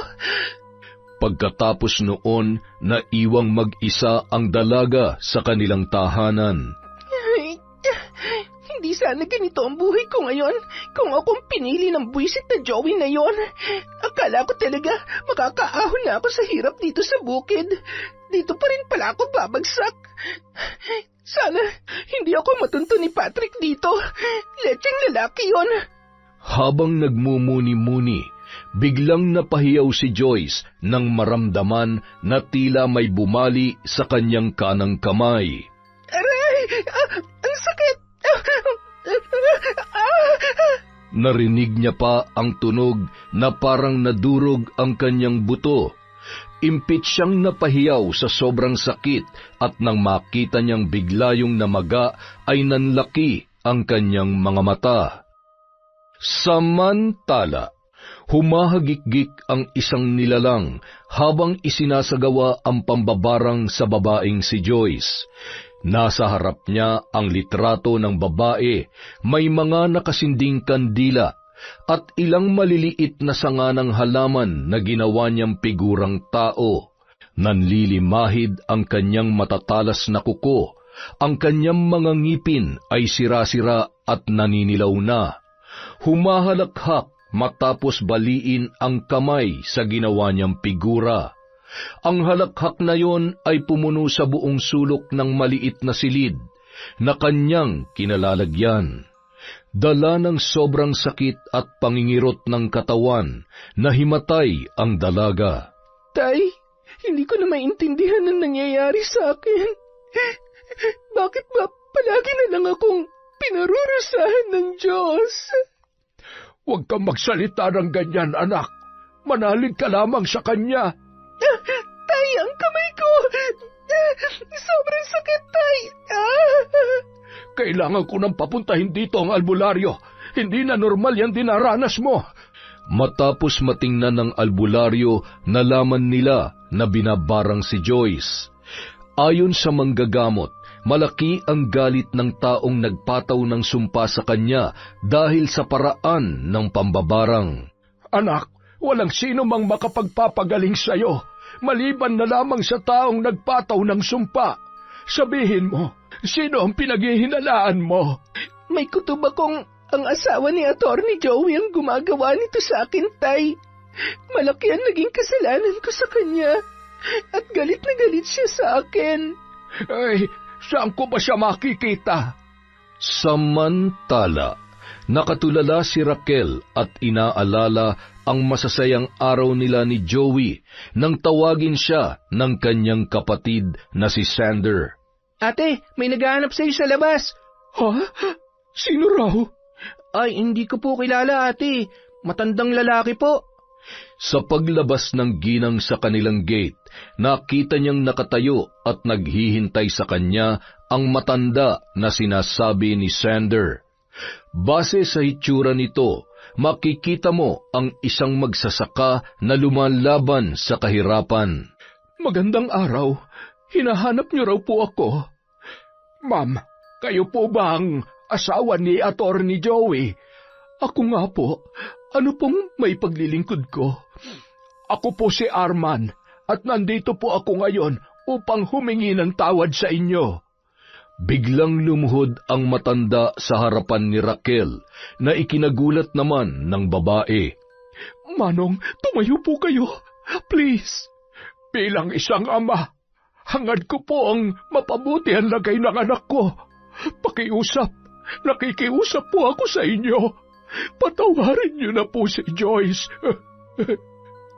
Pagkatapos noon, naiwang mag-isa ang dalaga sa kanilang tahanan. Hindi sana ganito ang buhay ko ngayon kung akong pinili ng buwisit na Joey na yon. Akala ko talaga makakaahon na ako sa hirap dito sa bukid. Dito pa rin pala ako babagsak. Sana hindi ako matunto ni Patrick dito. Lecheng lalaki yon. Habang nagmumuni-muni, biglang napahiyaw si Joyce nang maramdaman na tila may bumali sa kanyang kanang kamay. Aray! Ang sakit! Narinig niya pa ang tunog na parang nadurog ang kanyang buto. Impit siyang napahiyaw sa sobrang sakit at nang makita niyang bigla yung namaga ay nanlaki ang kanyang mga mata. Samantala, Humahagikgik ang isang nilalang habang isinasagawa ang pambabarang sa babaeng si Joyce. Nasa harap niya ang litrato ng babae, may mga nakasinding kandila at ilang maliliit na sanga ng halaman na ginawa niyang figurang tao. Nanlilimahid ang kanyang matatalas na kuko, ang kanyang mga ngipin ay sira-sira at naninilaw na. Humahalakhak matapos baliin ang kamay sa ginawa niyang figura. Ang halakhak na yon ay pumuno sa buong sulok ng maliit na silid na kanyang kinalalagyan. Dala ng sobrang sakit at pangingirot ng katawan, nahimatay ang dalaga. Tay, hindi ko na maintindihan ang nangyayari sa akin. Bakit ba palagi na lang akong pinarurusahan ng Diyos? Huwag kang magsalita ng ganyan, anak. Manalig ka lamang sa Kanya. Tay, ang kamay ko! Sobrang sakit, Tay! Kailangan ko nang papuntahin dito ang albularyo. Hindi na normal yan dinaranas mo. Matapos matingnan ng albularyo, nalaman nila na binabarang si Joyce. Ayon sa manggagamot, malaki ang galit ng taong nagpataw ng sumpa sa kanya dahil sa paraan ng pambabarang. Anak, walang sino mang makapagpapagaling sa'yo, maliban na lamang sa taong nagpataw ng sumpa. Sabihin mo, sino ang pinaghihinalaan mo? May kutob akong ang asawa ni Atty. Joey ang gumagawa nito sa akin, Tay. Malaki ang naging kasalanan ko sa kanya. At galit na galit siya sa akin. Ay, saan ko ba siya makikita? Samantala, nakatulala si Raquel at inaalala ang masasayang araw nila ni Joey nang tawagin siya ng kanyang kapatid na si Sander. Ate, may naghahanap sa'yo sa labas. Ha? Sino raw? Ay, hindi ko po kilala, ate. Matandang lalaki po. Sa paglabas ng ginang sa kanilang gate, nakita niyang nakatayo at naghihintay sa kanya ang matanda na sinasabi ni Sander. Base sa hitsura nito, makikita mo ang isang magsasaka na lumalaban sa kahirapan. Magandang araw. Hinahanap niyo raw po ako. Ma'am, kayo po ba ang asawa ni Atty. Joey? Ako nga po. Ano pong may paglilingkod ko? Ako po si Arman at nandito po ako ngayon upang humingi ng tawad sa inyo. Biglang lumuhod ang matanda sa harapan ni Raquel na ikinagulat naman ng babae. Manong, tumayo po kayo. Please. Bilang isang ama, hangad ko po ang mapabuti ang lagay ng anak ko. Pakiusap, nakikiusap po ako sa inyo. Patawarin niyo na po si Joyce.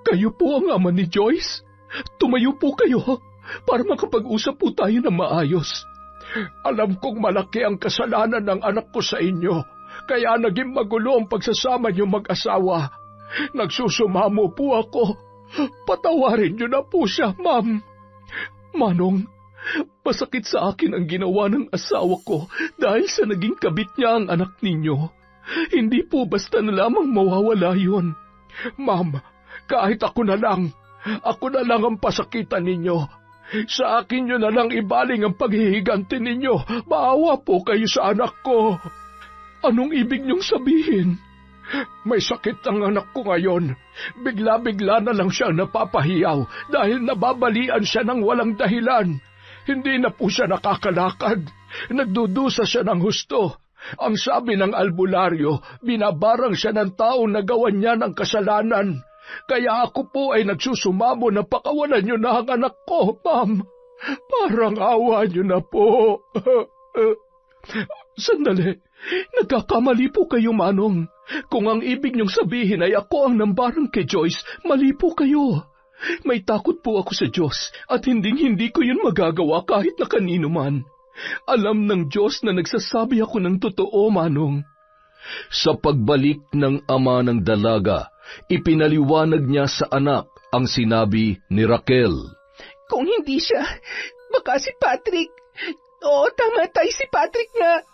Kayo po ang ama ni Joyce? Tumayo po kayo para makapag-usap po tayo ng maayos. Alam kong malaki ang kasalanan ng anak ko sa inyo, kaya naging magulo ang pagsasama niyo mag-asawa. Nagsusumamo po ako. Patawarin niyo na po siya, ma'am. Manong, masakit sa akin ang ginawa ng asawa ko dahil sa naging kabit niya ang anak ninyo. Hindi po basta na lamang mawawala yun. Ma'am, kahit ako na lang ang pasakitan ninyo. Sa akin nyo na lang ibaling ang paghihiganti ninyo. Maawa po kayo sa anak ko. Anong ibig niyong sabihin? May sakit ang anak ko ngayon. Bigla-bigla na lang siya napapahiyaw dahil nababalian siya ng walang dahilan. Hindi na po siya nakakalakad. Nagdudusa siya ng husto. Ang sabi ng albularyo, binabarang siya ng taong nagawan niya ng kasalanan. Kaya ako po ay nagsusumamo na pakawalan niyo na ang anak ko, ma'am. Parang awa niyo na po. Sandali, nagkakamali po kayo, Manong. Kung ang ibig niyong sabihin ay ako ang nambarang kay Joyce, mali po kayo. May takot po ako sa Diyos at hindi ko yun magagawa kahit na kanino man. Alam ng Diyos na nagsasabi ako ng totoo, Manong. Sa pagbalik ng ama ng dalaga, ipinaliwanag niya sa anak ang sinabi ni Raquel. Kung hindi siya, baka si Patrick. Oo, tama tayo, si Patrick nga.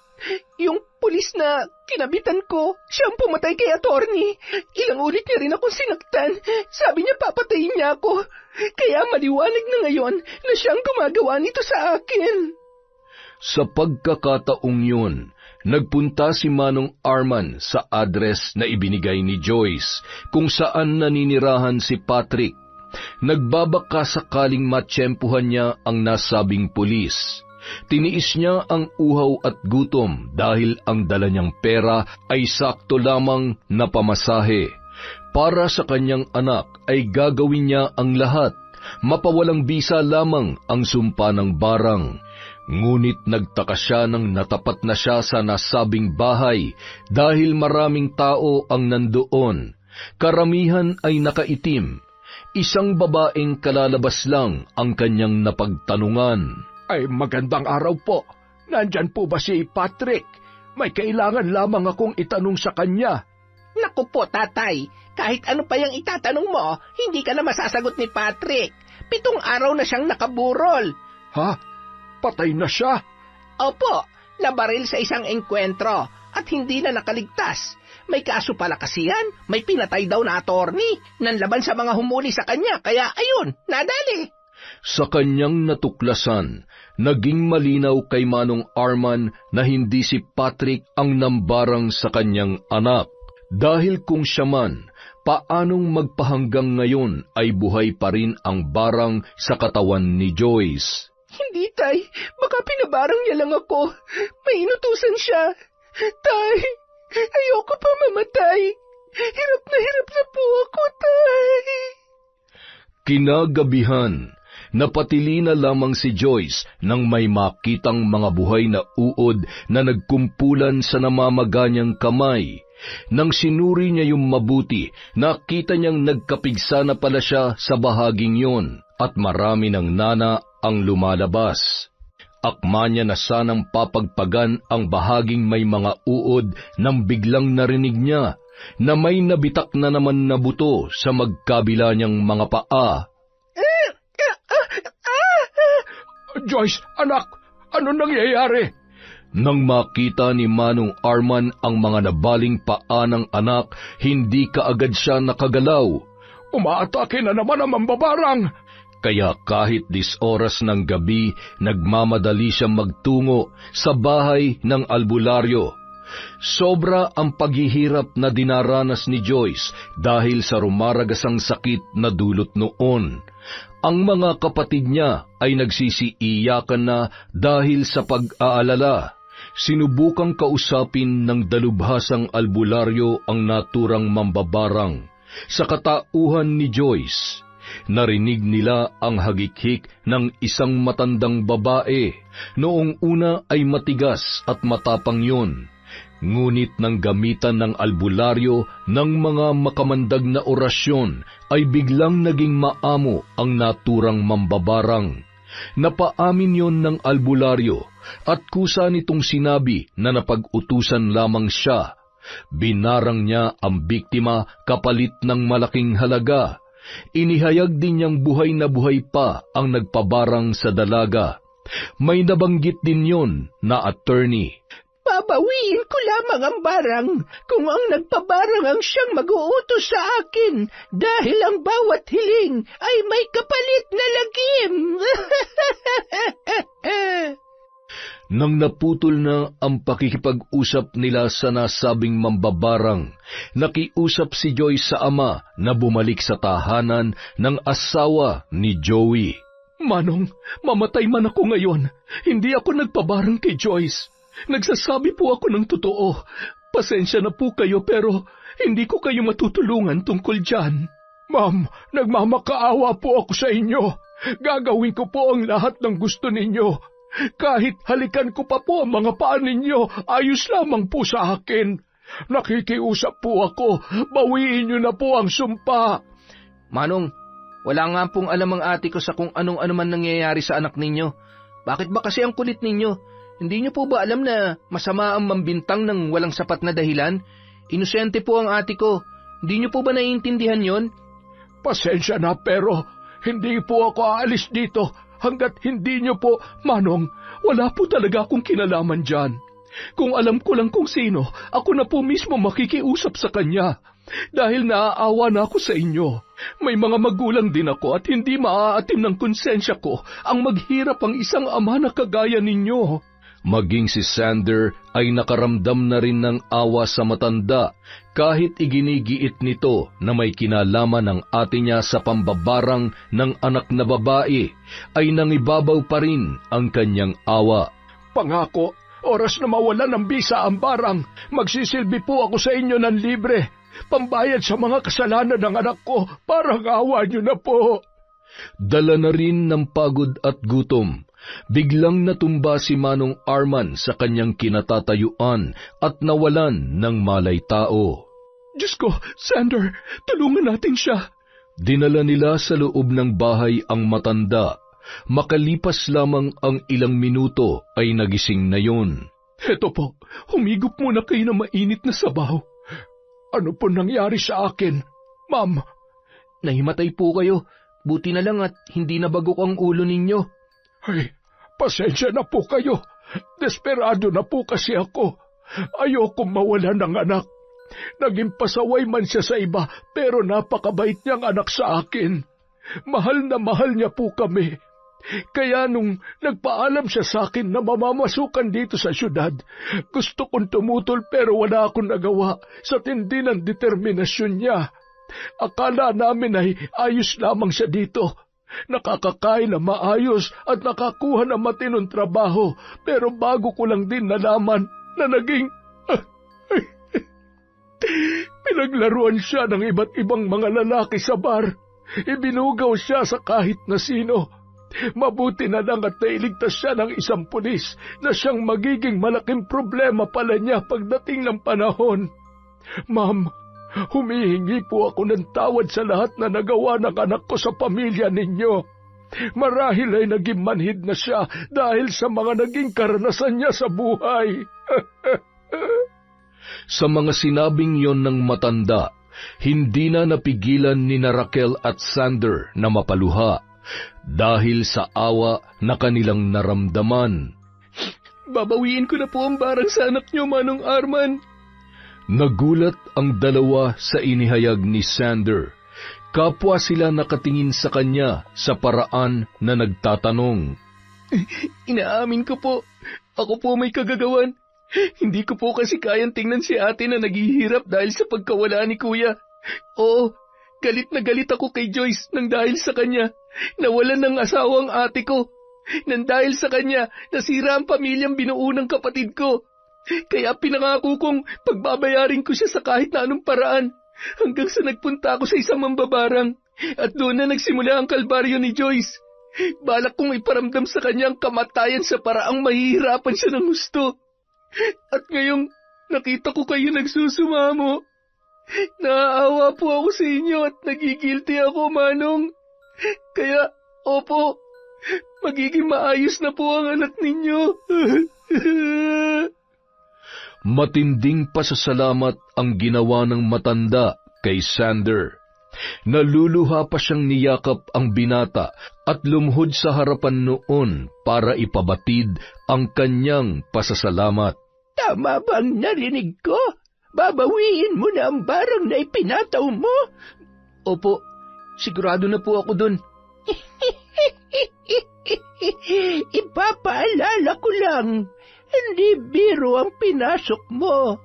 Yung pulis na kinabitan ko, siya ang pumatay kay attorney. Ilang ulit niya rin akong sinaktan. Sabi niya papatayin niya ako. Kaya maliwanag na ngayon na siyang gumagawa nito sa akin. Sa pagkakataong yun, nagpunta si Manong Arman sa address na ibinigay ni Joyce kung saan naninirahan si Patrick. Nagbabaka sakaling matsyempuhan niya ang nasabing pulis. Tiniis niya ang uhaw at gutom dahil ang dala niyang pera ay sakto lamang na pamasahe. Para sa kanyang anak ay gagawin niya ang lahat. Mapawalang bisa lamang ang sumpa ng barang. Ngunit nagtaka siya nang natapat na siya sa nasabing bahay dahil maraming tao ang nandoon. Karamihan ay nakaitim. Isang babaeng kalalabas lang ang kanyang napagtanungan. Ay, magandang araw po. Nandyan po ba si Patrick? May kailangan lamang akong itanong sa kanya. Naku po, tatay. Kahit ano pa yung itatanong mo, hindi ka na masasagot ni Patrick. 7 araw na siyang nakaburol. Ha? Patay na siya? Opo, nabaril sa isang engkwentro at hindi na nakaligtas. May kaso pala kasi yan, may pinatay daw na attorney, nanlaban sa mga humuli sa kanya, kaya ayun, nadali. Sa kanyang natuklasan, naging malinaw kay Manong Arman na hindi si Patrick ang nambarang sa kanyang anak. Dahil kung siya man, paanong magpahanggang ngayon ay buhay pa rin ang barang sa katawan ni Joyce? Hindi, tay. Baka pinabarang niya lang ako. May inutusan siya. Tay, ayoko pa mamatay. Hirap na po ako, tay. Kinagabihan, napatili na lamang si Joyce nang may makitang mga buhay na uod na nagkumpulan sa namamaganyang kamay. Nang sinuri niya yung mabuti, nakita niyang nagkapigsa na pala siya sa bahaging yon at marami ng nana ang lumalabas. Akma niya na sanang papagpagan ang bahaging may mga uod nang biglang narinig niya na may nabitak na naman na buto sa magkabila niyang mga paa. Joyce, anak, ano nangyayari? Nang makita ni Manong Arman ang mga nabaling paa ng anak, hindi kaagad siya nakagalaw. Umaatake na naman ang mambabarang! Kaya kahit 10 oras ng gabi, nagmamadali siyang magtungo sa bahay ng albularyo. Sobra ang paghihirap na dinaranas ni Joyce dahil sa rumaragasang sakit na dulot noon. Ang mga kapatid niya ay nagsisiiyakan na dahil sa pag-aalala. Sinubukang kausapin ng dalubhasang albularyo ang naturang mambabarang. Sa katauhan ni Joyce, narinig nila ang hagikhik ng isang matandang babae. Noong una ay matigas at matapang yun. Ngunit nang gamitan ng albularyo ng mga makamandag na orasyon, ay biglang naging maamo ang naturang mambabarang. Napaamin yon ng albularyo at kusa nitong sinabi na napag-utusan lamang siya. Binarang niya ang biktima kapalit ng malaking halaga. Inihayag din niyang buhay na buhay pa ang nagpabarang sa dalaga. May nabanggit din yon na attorney. Babawiin ko lamang ang barang kung ang nagpabarang ang siyang mag-uutos sa akin dahil ang bawat hiling ay may kapalit na lagim. Nang naputol na ang pakikipag-usap nila sa nasabing mambabarang, nakiusap si Joyce sa ama na bumalik sa tahanan ng asawa ni Joey. Manong, mamatay man ako ngayon. Hindi ako nagpabarang kay Joyce. Nagsasabi po ako ng totoo. Pasensya na po kayo pero hindi ko kayo matutulungan tungkol dyan. Ma'am, nagmamakaawa po ako sa inyo. Gagawin ko po ang lahat ng gusto ninyo. Kahit halikan ko pa po ang mga paa ninyo, ayos lamang po sa akin. Nakikiusap po ako, bawiin niyo na po ang sumpa. Manong, wala nga pong alam ang ate ko sa kung anong-ano man nangyayari sa anak ninyo. Bakit ba kasi ang kulit ninyo? Hindi niyo po ba alam na masama ang mambintang ng walang sapat na dahilan? Inosente po ang ate ko. Hindi niyo po ba naiintindihan yon? Pasensya na pero hindi po ako aalis dito hanggat hindi niyo po, Manong, wala po talaga akong kinalaman dyan. Kung alam ko lang kung sino, ako na po mismo makikiusap sa kanya. Dahil naaawa na ako sa inyo. May mga magulang din ako at hindi maaatim ng konsensya ko ang maghirap ang isang ama na kagaya ninyo. Maging si Sander ay nakaramdam na rin ng awa sa matanda kahit iginigiit nito na may kinalaman ng ate niya sa pambabarang ng anak na babae, ay nangibabaw pa rin ang kanyang awa. Pangako, oras na mawala ng bisa ang barang, magsisilbi po ako sa inyo ng libre. Pambayad sa mga kasalanan ng anak ko, parang awa niyo na po. Dala na rin ng pagod at gutom. Biglang natumba si Manong Arman sa kanyang kinatatayuan at nawalan ng malay tao. Diyos ko, Sander, tulungan natin siya. Dinala nila sa loob ng bahay ang matanda. Makalipas lamang ang ilang minuto ay nagising na yun. Heto po, humigop muna kayo ng mainit na sabaw. Ano po nangyari sa akin, Ma'am? Nahimatay po kayo. Buti na lang at hindi nabagok ang ulo ninyo. Ay, pasensya na po kayo. Desperado na po kasi ako. Ayokong mawala ng anak. Naging pasaway man siya sa iba, pero napakabait niyang anak sa akin. Mahal na mahal niya po kami. Kaya nung nagpaalam siya sa akin na mamamasukan dito sa syudad, gusto kong tumutol pero wala akong nagawa sa tindi ng determinasyon niya. Akala namin ay ayos lamang siya dito. Nakakakain na maayos at nakakuha ng matinong trabaho, pero bago ko lang din nalaman na naging pinaglaruan siya ng iba't ibang mga lalaki sa bar. Ibinugaw siya sa kahit na sino. Mabuti na lang at nailigtas siya ng isang pulis na siyang magiging malaking problema pala niya pagdating ng panahon. Ma'am, humihingi po ako ng tawad sa lahat na nagawa ng anak ko sa pamilya ninyo. Marahil ay naging manhid na siya dahil sa mga naging karanasan niya sa buhay. Sa mga sinabing yon ng matanda, hindi na napigilan ni Raquel at Sander na mapaluha dahil sa awa na kanilang naramdaman. Babawiin ko na po ang barang sa anak niyo, Manong Arman. Nagulat ang dalawa sa inihayag ni Sander. Kapwa sila nakatingin sa kanya sa paraan na nagtatanong. Inaamin ko po, ako po may kagagawan. Hindi ko po kasi kayang tingnan si ate na naghihirap dahil sa pagkawala ni kuya. Oo, galit na galit ako kay Joyce nang dahil sa kanya. Nawalan ng asawang ate ko. Nang dahil sa kanya, nasira ang pamilyang binuo ng kapatid ko. Kaya pinangako kong pagbabayarin ko siya sa kahit na anong paraan. Hanggang sa nagpunta ako sa isang mambabarang. At doon na nagsimula ang kalbaryo ni Joyce. Balak kong iparamdam sa kanya ang kamatayan sa paraang mahihirapan siya ng gusto. At ngayong nakita ko kayo nagsusumamo, naaawa po ako sa inyo at nagigilty ako, Manong. Kaya, opo, magiging maayos na po ang anak ninyo. Matinding pasasalamat ang ginawa ng matanda kay Sander. Naluluha pa siyang niyakap ang binata at lumuhod sa harapan noon para ipabatid ang kanyang pasasalamat. Tama bang narinig ko? Babawiin mo na ang barang na ipinataw mo? Opo, sigurado na po ako dun. Ipapaalala ko lang, hindi biro ang pinasok mo.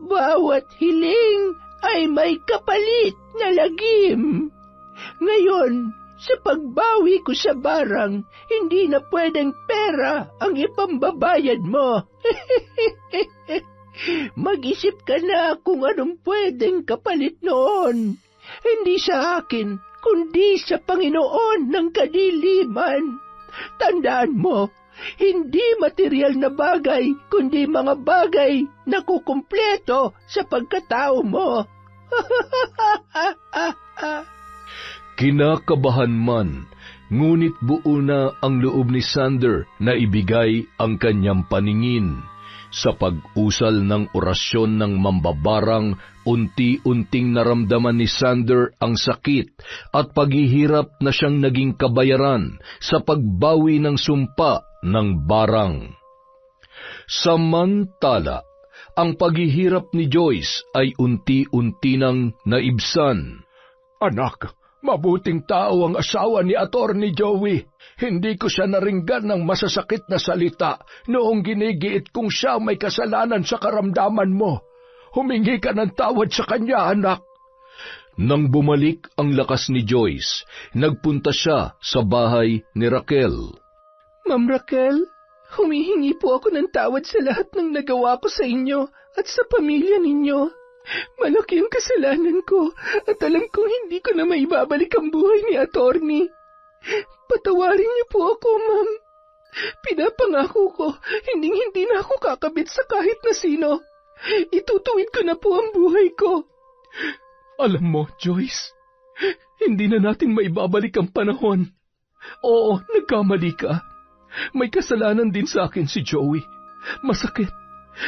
Bawat hiling ay may kapalit na lagim. Ngayon, sa pagbawi ko sa barang, hindi na pwedeng pera ang ipambabayad mo. Mag-isip ka na kung anong pwedeng kapalit noon. Hindi sa akin, kundi sa Panginoon ng kadiliman. Tandaan mo, hindi material na bagay, kundi mga bagay na kukumpleto sa pagkatao mo. Kinakabahan man, ngunit buo na ang loob ni Sander na ibigay ang kanyang paningin. Sa pag-usal ng orasyon ng mambabarang, unti-unting naramdaman ni Sander ang sakit at paghihirap na siyang naging kabayaran sa pagbawi ng sumpa ng barang. Samantala, ang paghihirap ni Joyce ay unti-unti nang naibsan. Anak, mabuting tao ang asawa ni Atty. Joey. Hindi ko siya naringgan ng masasakit na salita noong ginigiit kong siya may kasalanan sa karamdaman mo. Humingi ka ng tawad sa kanya, anak. Nang bumalik ang lakas ni Joyce, nagpunta siya sa bahay ni Raquel. Ma'am Raquel, humihingi po ako ng tawad sa lahat ng nagawa ko sa inyo at sa pamilya ninyo. Malaki ang kasalanan ko at alam kong hindi ko na maibabalik ang buhay ni Atty. Patawarin niyo po ako, ma'am. Pinapangako ko, hindi na ako kakabit sa kahit na sino. Itutuwid ko na po ang buhay ko. Alam mo, Joyce, hindi na natin maibabalik ang panahon. Oo, nagkamali ka. May kasalanan din sa akin si Joey. Masakit.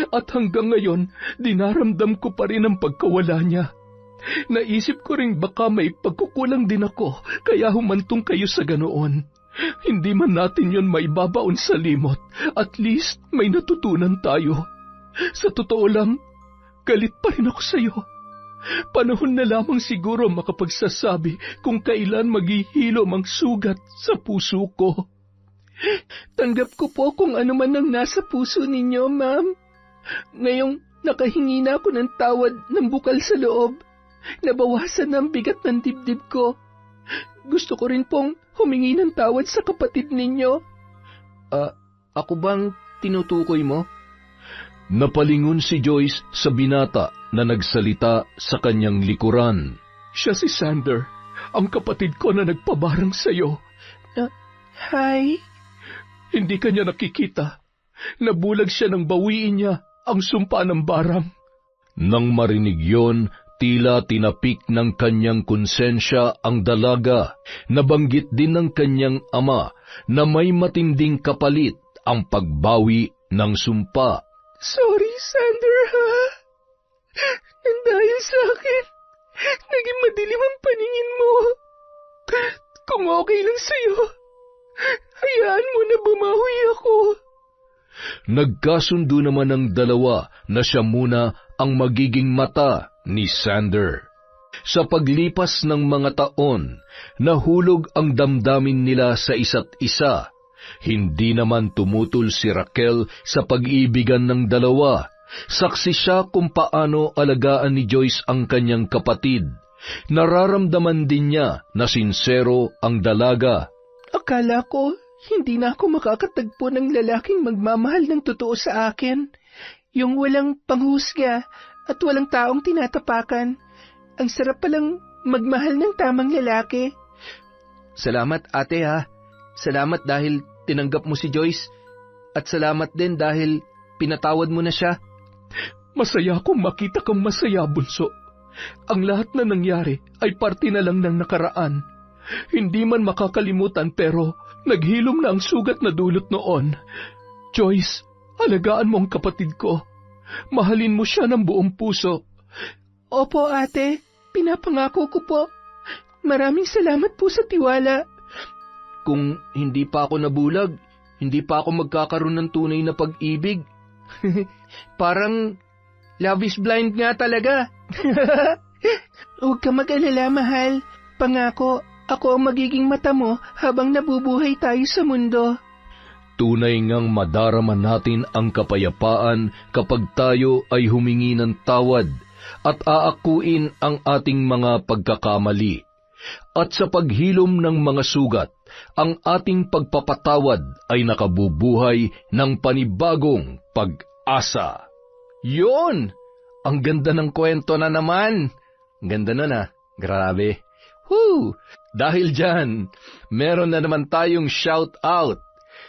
At hanggang ngayon, dinaramdam ko pa rin ang pagkawala niya. Naisip ko rin baka may pagkukulang din ako, kaya humantong kayo sa ganoon. Hindi man natin yon maibabaon sa limot, at least may natutunan tayo. Sa totoo lang, galit pa rin ako sa iyo. Panahon na lamang siguro makapagsasabi kung kailan maghihilom ang sugat sa puso ko. Tanggap ko po kung ano man ang nasa puso ninyo, ma'am. Ngayong nakahingi na ako ng tawad ng bukal sa loob, nabawasan na ang bigat ng dibdib ko. Gusto ko rin pong humingi ng tawad sa kapatid ninyo. Ako bang tinutukoy mo? Napalingon si Joyce sa binata na nagsalita sa kanyang likuran. Siya si Sander, ang kapatid ko na nagpabarang sa iyo. Hi? Hindi kanya nakikita. Nabulag siya nang bawiin niya ang sumpa ng barang. Nang marinig yon, tila tinapik ng kanyang konsensya ang dalaga. Nabanggit din ng kanyang ama na may matinding kapalit ang pagbawi ng sumpa. Sorry, Sander, ha? Nang dahil sa akin, naging madilim ang paningin mo. Kung okay lang sa'yo, hayaan mo na bumawi ako. Nagkasundo naman ang dalawa na siya muna ang magiging mata ni Sander. Sa paglipas ng mga taon, nahulog ang damdamin nila sa isa't isa. Hindi naman tumutol si Raquel sa pag-iibigan ng dalawa. Saksi siya kung paano alagaan ni Joyce ang kanyang kapatid. Nararamdaman din niya na sinsero ang dalaga. Akala ko, hindi na ako makakatagpo ng lalaking magmamahal ng totoo sa akin. Yung walang panghusga at walang taong tinatapakan. Ang sarap palang magmahal ng tamang lalaki. Salamat, ate, ha. Salamat dahil tinanggap mo si Joyce. At salamat din dahil pinatawad mo na siya. Masaya akong makita kang masaya, bunso. Ang lahat na nangyari ay parte na lang ng nakaraan. Hindi man makakalimutan pero naghilom na ang sugat na dulot noon. Joyce, alagaan mo ang kapatid ko. Mahalin mo siya ng buong puso. Opo, ate. Pinapangako ko po. Maraming salamat po sa tiwala. Kung hindi pa ako nabulag, hindi pa ako magkakaroon ng tunay na pag-ibig. Parang love is blind nga talaga. Huwag ka mag-alala, mahal. Pangako, ako ang magiging mata mo habang nabubuhay tayo sa mundo. Tunay ngang madarama natin ang kapayapaan kapag tayo ay humingi ng tawad at aakuin ang ating mga pagkakamali. At sa paghilom ng mga sugat, ang ating pagpapatawad ay nakabubuhay ng panibagong pag-asa. Yun! Ang ganda ng kwento na naman. Ganda nun, ha? Grabe. Woo! Dahil dyan, meron na naman tayong shout-out.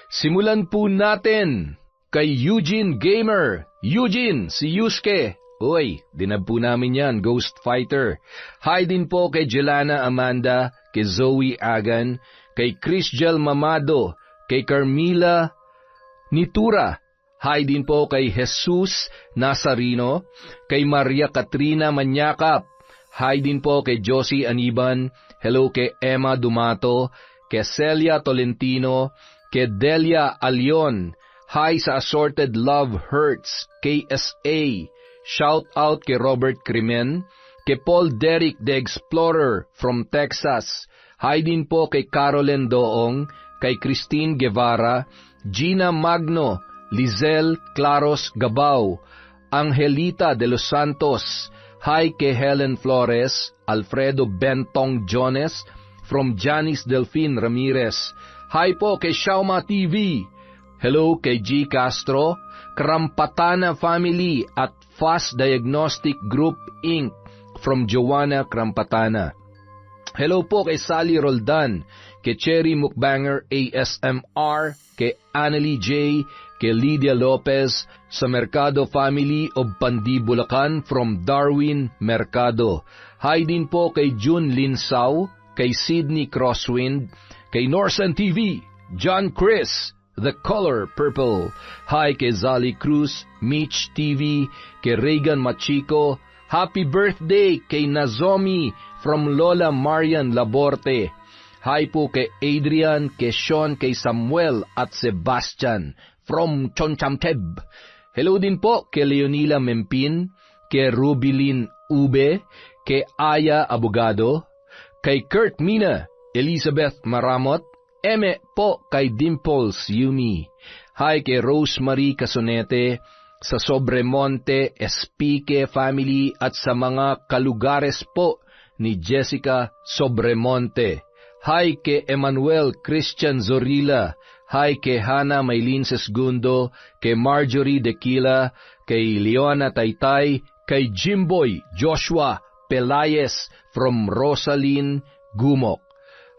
Simulan po natin kay Eugene Gamer. Eugene, si Yusuke. Uy, dinab po namin yan, Ghost Fighter. Hi din po kay Jelana Amanda, kay Zoe Agan, kay Chrisjel Mamado, kay Carmila Nitura. Hi din po kay Jesus Nazarino, kay Maria Katrina Manyakap. Hi din po kay Josie Aniban. Hello kay Emma Dumato, kay Celia Tolentino, kay Delia Alion. Hi sa Assorted Love Hurts, KSA. Shout out kay Robert Crimen, kay Paul Derrick the Explorer from Texas. Hi din po kay Caroline Doong, kay Christine Guevara, Gina Magno, Lizelle Claros Gabao, Angelita de los Santos. Hi kay Helen Flores, Alfredo Bentong Jones, from Janice Delfin Ramirez. Hi po kay Shauma TV. Hello kay G. Castro, Krampatana Family at Fast Diagnostic Group Inc. from Joanna Krampatana. Hello po kay Sally Roldan, kay Cherry Mukbanger ASMR, kay Annalie J., kay Lydia Lopez, sa Mercado Family of Pandi Bulacan from Darwin Mercado. Hi din po kay June Linsao, kay Sydney Crosswind, kay Norsan TV, John Chris, The Color Purple. Hi kay Zali Cruz, Mitch TV, kay Reagan Machico. Happy birthday kay Nazomi from Lola Marian Laborte. Hi po kay Adrian, kay Sean, kay Samuel at Sebastian from Chonchamteb. Hello din po kay Leonila Mempin, kay Rubilin Ube, kay Aya Abogado, kay Kurt Mina, Elizabeth Maramot, eme po kay Dimples Yumi. Hi kay Rosemary Casonete, sa Sobremonte, Espique Family at sa mga kalugares po ni Jessica Sobremonte. Hi kay Emmanuel Christian Zorilla. Hi kay Hana Maylin Sesgundo, kay Marjorie Dequila, kay Leona Taytay, kay Jimboy Joshua Pelayes from Rosaline Gumok.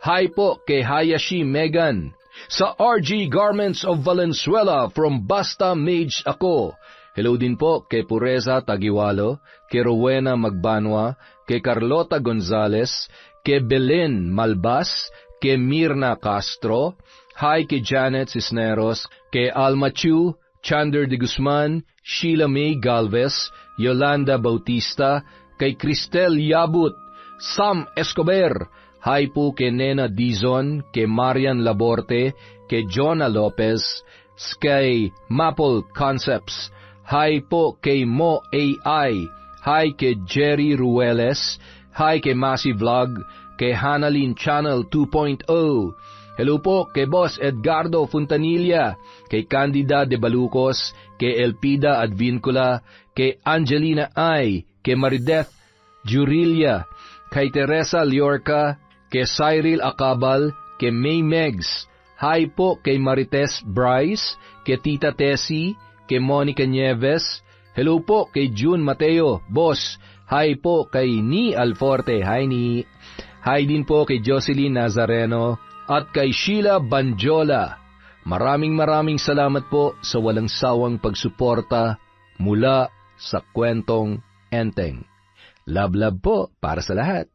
Hi po kay Hayashi Megan, sa RG Garments of Valenzuela from Basta Mage ako. Hello din po kay Pureza Tagiwalo, kay Rowena Magbanwa, kay Carlota Gonzales, kay Belen Malbas, kay Mirna Castro. Hi kay Janet Cisneros, kay Alma Chu, Chander de Guzman, Sheila May Galvez, Yolanda Bautista, kay Cristel Yabut, Sam Escobar. Hi po kay Nena Dizon, kay Marian Laborte, kay Jonah Lopez, kay Maple Concepts. Hi po kay Mo AI. Hi kay Jerry Rueles. Hi kay Masi Vlog, kay Hanalin Channel 2.0. Hello po kay Boss Edgardo Fontanilla, kay Candida de Balucos, kay Elpida Advincula, kay Angelina Ay, kay Marideth Jurilia, kay Teresa Liorca, kay Cyril Acabal, kay May Megs. Hi po kay Marites Bryce, kay Tita Tessie, kay Monica Nieves. Hello po kay June Mateo, Boss. Hi po kay Ni Alforte. Hi Ni. Hi din po kay Jocelyn Nazareno at kay Sheila Banjola. Maraming salamat po sa walang sawang pagsuporta mula sa Kwentong Enteng. Love po para sa lahat.